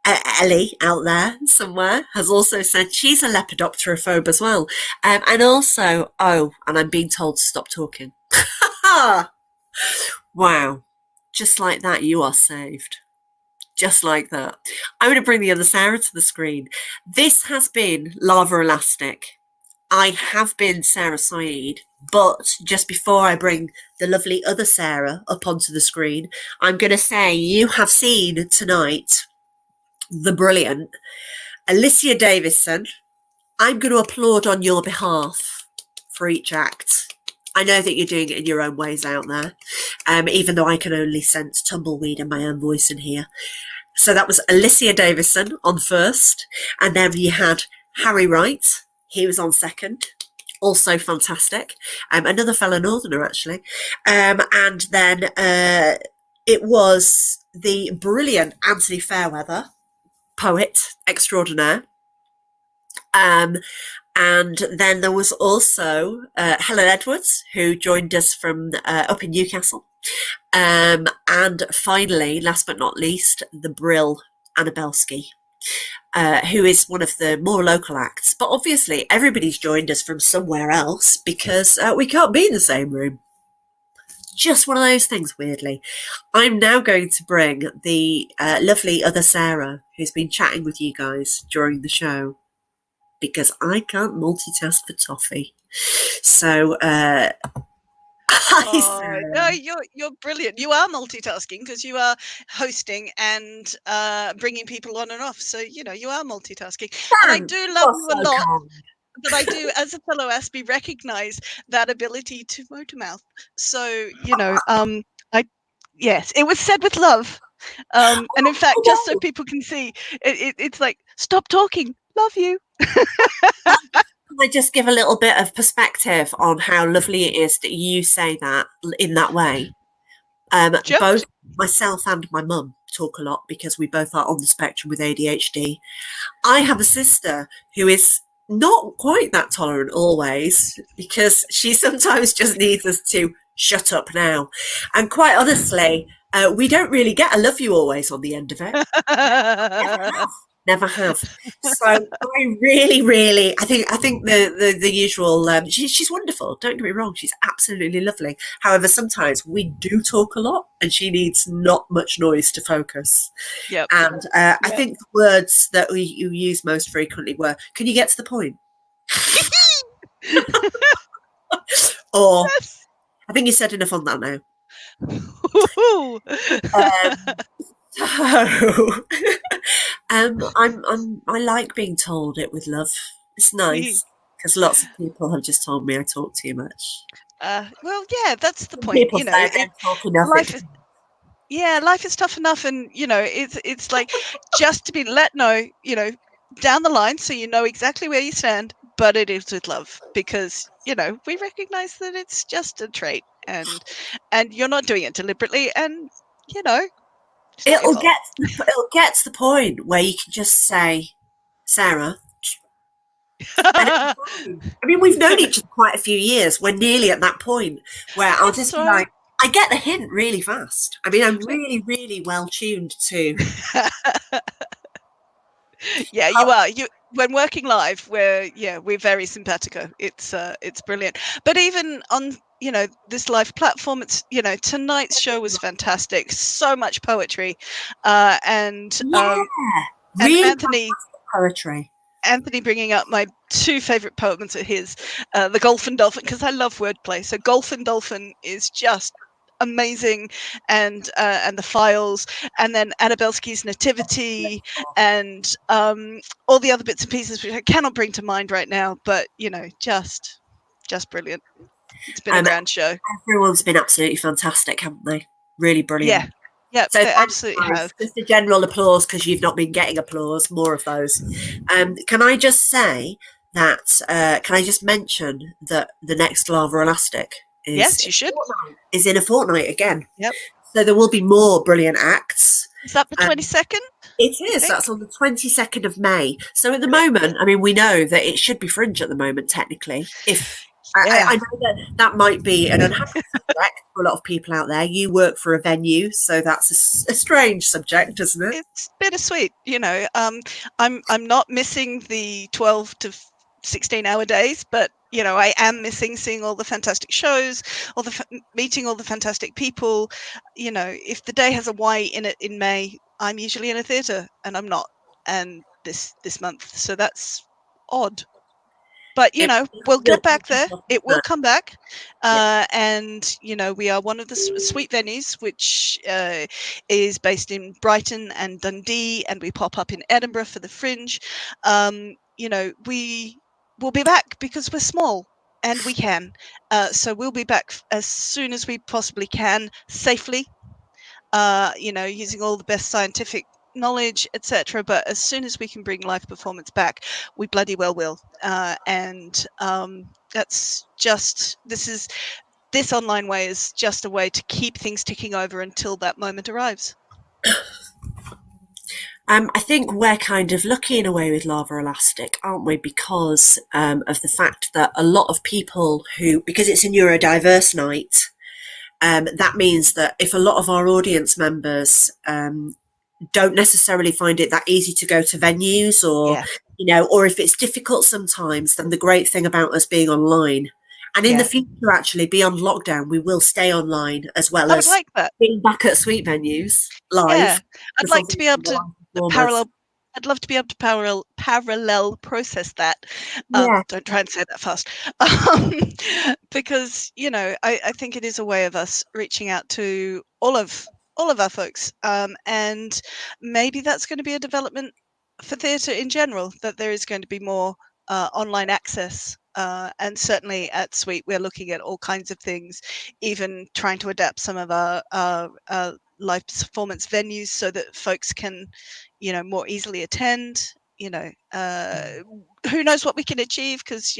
Ellie out there somewhere has also said she's a lepidopterophobe as well. And also, and I'm being told to stop talking. Wow. Just like that, you are saved. Just like that. I'm going to bring the other Sarah to the screen. This has been Lava Elastic. I have been Sarah Saeed, but just before I bring the lovely other Sarah up onto the screen, I'm going to say you have seen tonight the brilliant Alicia Davison. I'm going to applaud on your behalf for each act. I know that you're doing it in your own ways out there, even though I can only sense tumbleweed in my own voice in here. So that was Alicia Davison on first, and then you had Harry Wright. He was on second, also fantastic. Another fellow Northerner, actually. And then it was the brilliant Anthony Fairweather, poet extraordinaire. And then there was also Helen Edwards, who joined us from up in Newcastle. And finally, last but not least, the Brill Annabelski, who is one of the more local acts. But obviously, everybody's joined us from somewhere else because we can't be in the same room. Just one of those things, weirdly. I'm now going to bring the lovely other Sarah, who's been chatting with you guys during the show, because I can't multitask for toffee. So, no, you're brilliant. You are multitasking because you are hosting and bringing people on and off. So, you are multitasking. And I do love you a lot. But I do, as a fellow Aspie, recognise that ability to motor mouth. So, yes, it was said with love. And in fact, just so people can see, it's like, stop talking, love you. I just give a little bit of perspective on how lovely it is that you say that in that way. Both myself and my mum talk a lot because we both are on the spectrum with ADHD. I have a sister who is not quite that tolerant always, because she sometimes just needs us to shut up now. And quite honestly, we don't really get a love you always on the end of it. Never have. So I really, I think the usual. She's wonderful. Don't get me wrong. She's absolutely lovely. However, sometimes we do talk a lot, and she needs not much noise to focus. Yep. And I think the words that you use most frequently were, "Can you get to the point?" Or, yes. I think you said enough on that now. I like being told it with love. It's nice because lots of people have just told me I talk too much. Well, yeah, that's the point. People say I don't talk enough. Life is tough enough, and it's like just to be let know, down the line, so you know exactly where you stand. But it is with love, because we recognise that it's just a trait, and you're not doing it deliberately, and it'll get to the point where you can just say, Sarah. I mean, we've known each other quite a few years. We're nearly at that point where I'll That's just be right. like, I get the hint really fast. I mean, I'm really, really well tuned to. Yeah, you are. When working live, we're very simpatico. It's brilliant. But even on this live platform, it's tonight's show was fantastic. So much poetry, and Really Anthony poetry. Anthony bringing up my two favorite poems of his, the Golf and Dolphin, because I love wordplay. So Golf and Dolphin is just amazing, and the Files, and then Annabelski's Nativity, and all the other bits and pieces which I cannot bring to mind right now, but just brilliant. It's been a grand show. Everyone's been absolutely fantastic, haven't they? Really brilliant. Yeah, so they absolutely have. Just a general applause, because you've not been getting applause. More of those. Can I just say that? Can I just mention that the next Lava Elastic is, yes, you should, is in a fortnight again. Yep. So there will be more brilliant acts. Is that the 22nd? It is. That's on the 22nd of May. So at the moment, I mean, we know that it should be Fringe at the moment, technically. I know that might be an unhappy subject for a lot of people out there. You work for a venue, so that's a strange subject, isn't it? It's bittersweet, I'm not missing the 12 to 16-hour days, but I am missing seeing all the fantastic shows, meeting all the fantastic people. If the day has a Y in it in May, I'm usually in a theatre, and I'm not, and this month, so that's odd. But we'll get back there. It will come back, and we are one of the sweet venues, which is based in Brighton and Dundee, and we pop up in Edinburgh for the Fringe. We will be back because we're small and we can. So we'll be back as soon as we possibly can, safely. Using all the best scientific knowledge, etc. But as soon as we can bring live performance back, we bloody well will. And that's just this online way is just a way to keep things ticking over until that moment arrives. I think we're kind of lucky in a way with Lava Elastic, aren't we? Because of the fact that a lot of people because it's a neurodiverse night, that means that if a lot of our audience members don't necessarily find it that easy to go to venues, or or if it's difficult sometimes, then the great thing about us being online, and in the future, actually beyond lockdown, we will stay online as well as like that. Being back at sweet venues live. Yeah, I'd like to be able to parallel. I'd love to be able to parallel process that. Don't try and say that fast, because I think it is a way of us reaching out to all of our folks, and maybe that's going to be a development for theatre in general, that there is going to be more online access, and certainly at Sweet we're looking at all kinds of things, even trying to adapt some of our live performance venues so that folks can more easily attend. Who knows what we can achieve, because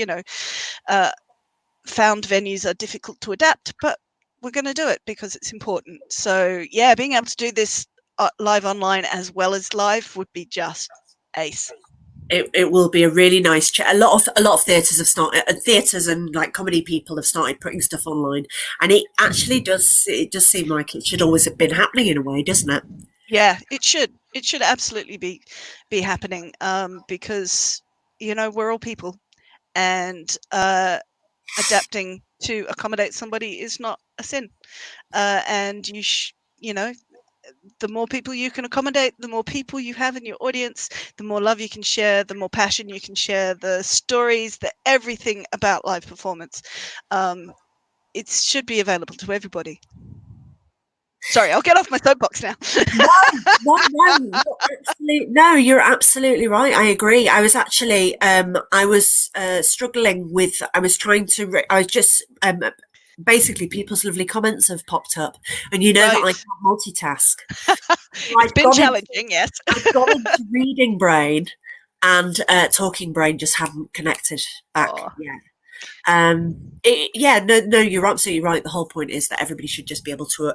found venues are difficult to adapt, but we're going to do it because it's important. So being able to do this live online as well as live would be just ace. It will be a really nice a lot of theatres have started, theatres and like comedy people have started putting stuff online, and it actually does seem like it should always have been happening in a way, doesn't it? Yeah, it should absolutely be happening, because we're all people, and adapting to accommodate somebody is not a sin, and the more people you can accommodate, the more people you have in your audience, the more love you can share, the more passion you can share, the stories, everything about live performance. It should be available to everybody. Sorry, I'll get off my soapbox now. No, you're absolutely right. I agree. I was actually, struggling with, basically people's lovely comments have popped up, and that I can't multitask. It's been challenging, yes. I've gone into reading brain, and talking brain just haven't connected back yet. No, you're absolutely right. The whole point is that everybody should just be able to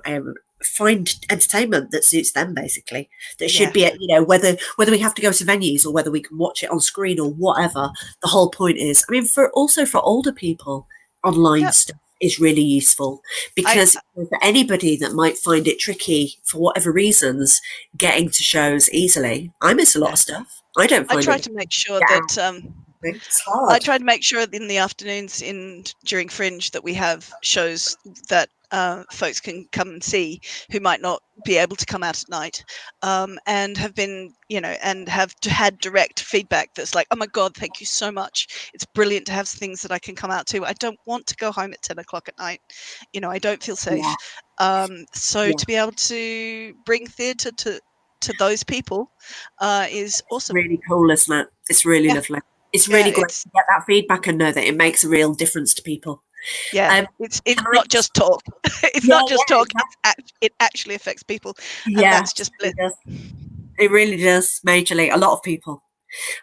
find entertainment that suits them, basically. That should be, whether we have to go to venues or whether we can watch it on screen or whatever. The whole point is, I mean, for older people, online stuff is really useful, because for anybody that might find it tricky for whatever reasons getting to shows easily, I miss a lot of stuff. I don't find I try to make sure that it's hard. I try to make sure in the afternoons during Fringe that we have shows that folks can come and see who might not be able to come out at night, and have been, and have had direct feedback that's like, oh my God, thank you so much. It's brilliant to have things that I can come out to. I don't want to go home at 10 o'clock at night. I don't feel safe. To be able to bring theatre to those people is awesome. Really cool, isn't it? It's really lovely. It's really great to get that feedback and know that it makes a real difference to people. Yeah, it's not just talk. It's not just talk. It actually affects people. And that's just bliss. It really does, majorly. A lot of people.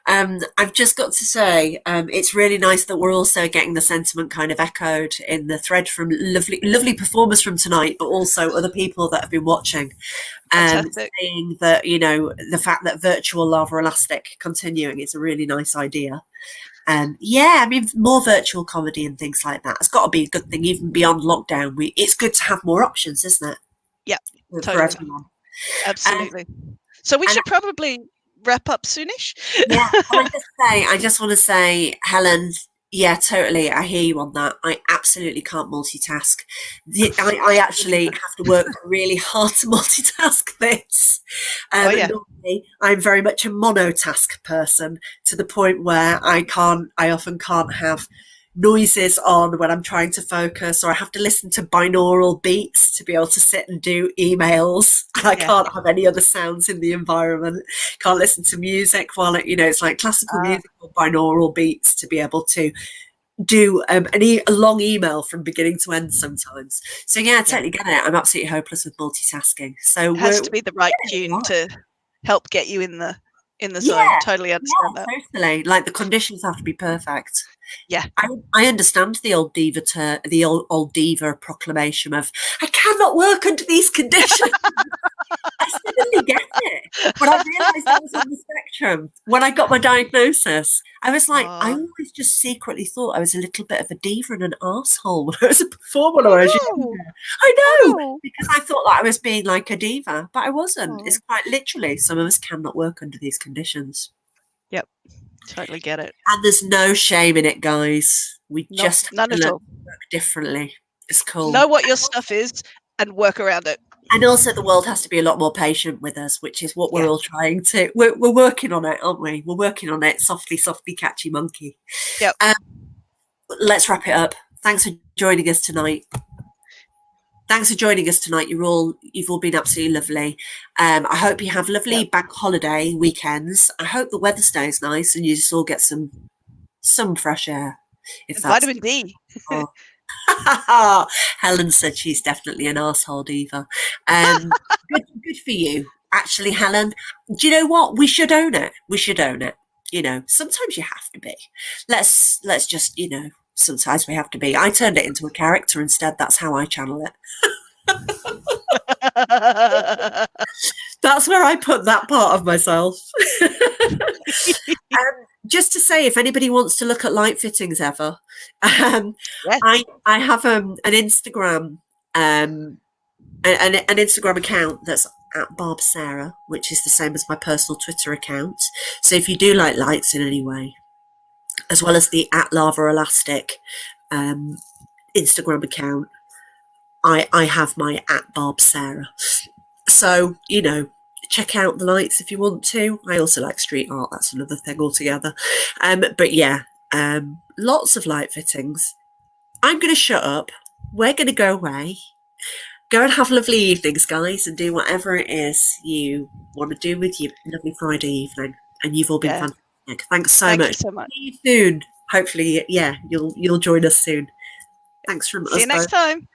I've just got to say, it's really nice that we're also getting the sentiment kind of echoed in the thread from lovely performers from tonight, but also other people that have been watching. Saying that, the fact that virtual lava elastic continuing is a really nice idea. I mean, more virtual comedy and things like that. It's got to be a good thing, even beyond lockdown. It's good to have more options, isn't it? Yeah, for totally. everyone. Absolutely. So we should probably wrap up soonish. I just want to say, Helen, yeah, totally. I hear you on that. I absolutely can't multitask. I actually have to work really hard to multitask this. Normally, I'm very much a monotask person, to the point where I often can't have noises on when I'm trying to focus, or I have to listen to binaural beats to be able to sit and do emails. I can't have any other sounds in the environment. Can't listen to music while it's like classical music or binaural beats to be able to do a long email from beginning to end sometimes. So I totally get it. I'm absolutely hopeless with multitasking. So it has to be the right tune to help get you in the zone. Totally understand that. Totally. Like, the conditions have to be perfect. Yeah, I understand the old diva proclamation of, I cannot work under these conditions. I suddenly get it. When I realised I was on the spectrum, when I got my diagnosis, I was like, I always just secretly thought I was a little bit of a diva and an arsehole when I was a performer. I know, because I thought that I was being like a diva, but I wasn't. It's quite literally, some of us cannot work under these conditions. Yep, totally get it. And there's no shame in it, guys. We just none at all. Work differently. It's cool. Know what your stuff is and work around it. And also, the world has to be a lot more patient with us, which is what we're all trying to. We're working on it, aren't we? We're working on it. Softly, catchy monkey. Yep. Let's wrap it up. Thanks for joining us tonight. You've all been absolutely lovely. I hope you have lovely bank holiday weekends. I hope the weather stays nice and you just all get some fresh air. Vitamin D. Helen said she's definitely an arsehole diva. Good for you, actually, Helen. Do you know what? We should own it. Sometimes you have to be. Let's just, sometimes we have to be. I turned it into a character instead. That's how I channel it. That's where I put that part of myself. Just to say, if anybody wants to look at light fittings ever, I have an Instagram an Instagram account that's at Barb Sarah, which is the same as my personal Twitter account. So if you do like lights in any way, as well as the at Lava Elastic Instagram account, I have my at Barb Sarah. So, check out the lights if you want to. I also like street art. That's another thing altogether. Lots of light fittings. I'm going to shut up. We're going to go away. Go and have lovely evenings, guys, and do whatever it is you want to do with your lovely Friday evening. And you've all been fantastic. Thanks so much. So much. See you soon. Hopefully, you'll join us soon. Thanks from us. See you next time.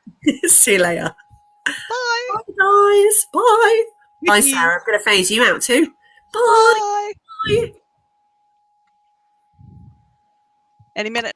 See you later. Bye. Bye, guys. Bye. Bye, Sarah. I'm going to phase you out too. Bye. Bye. Bye. Any minute.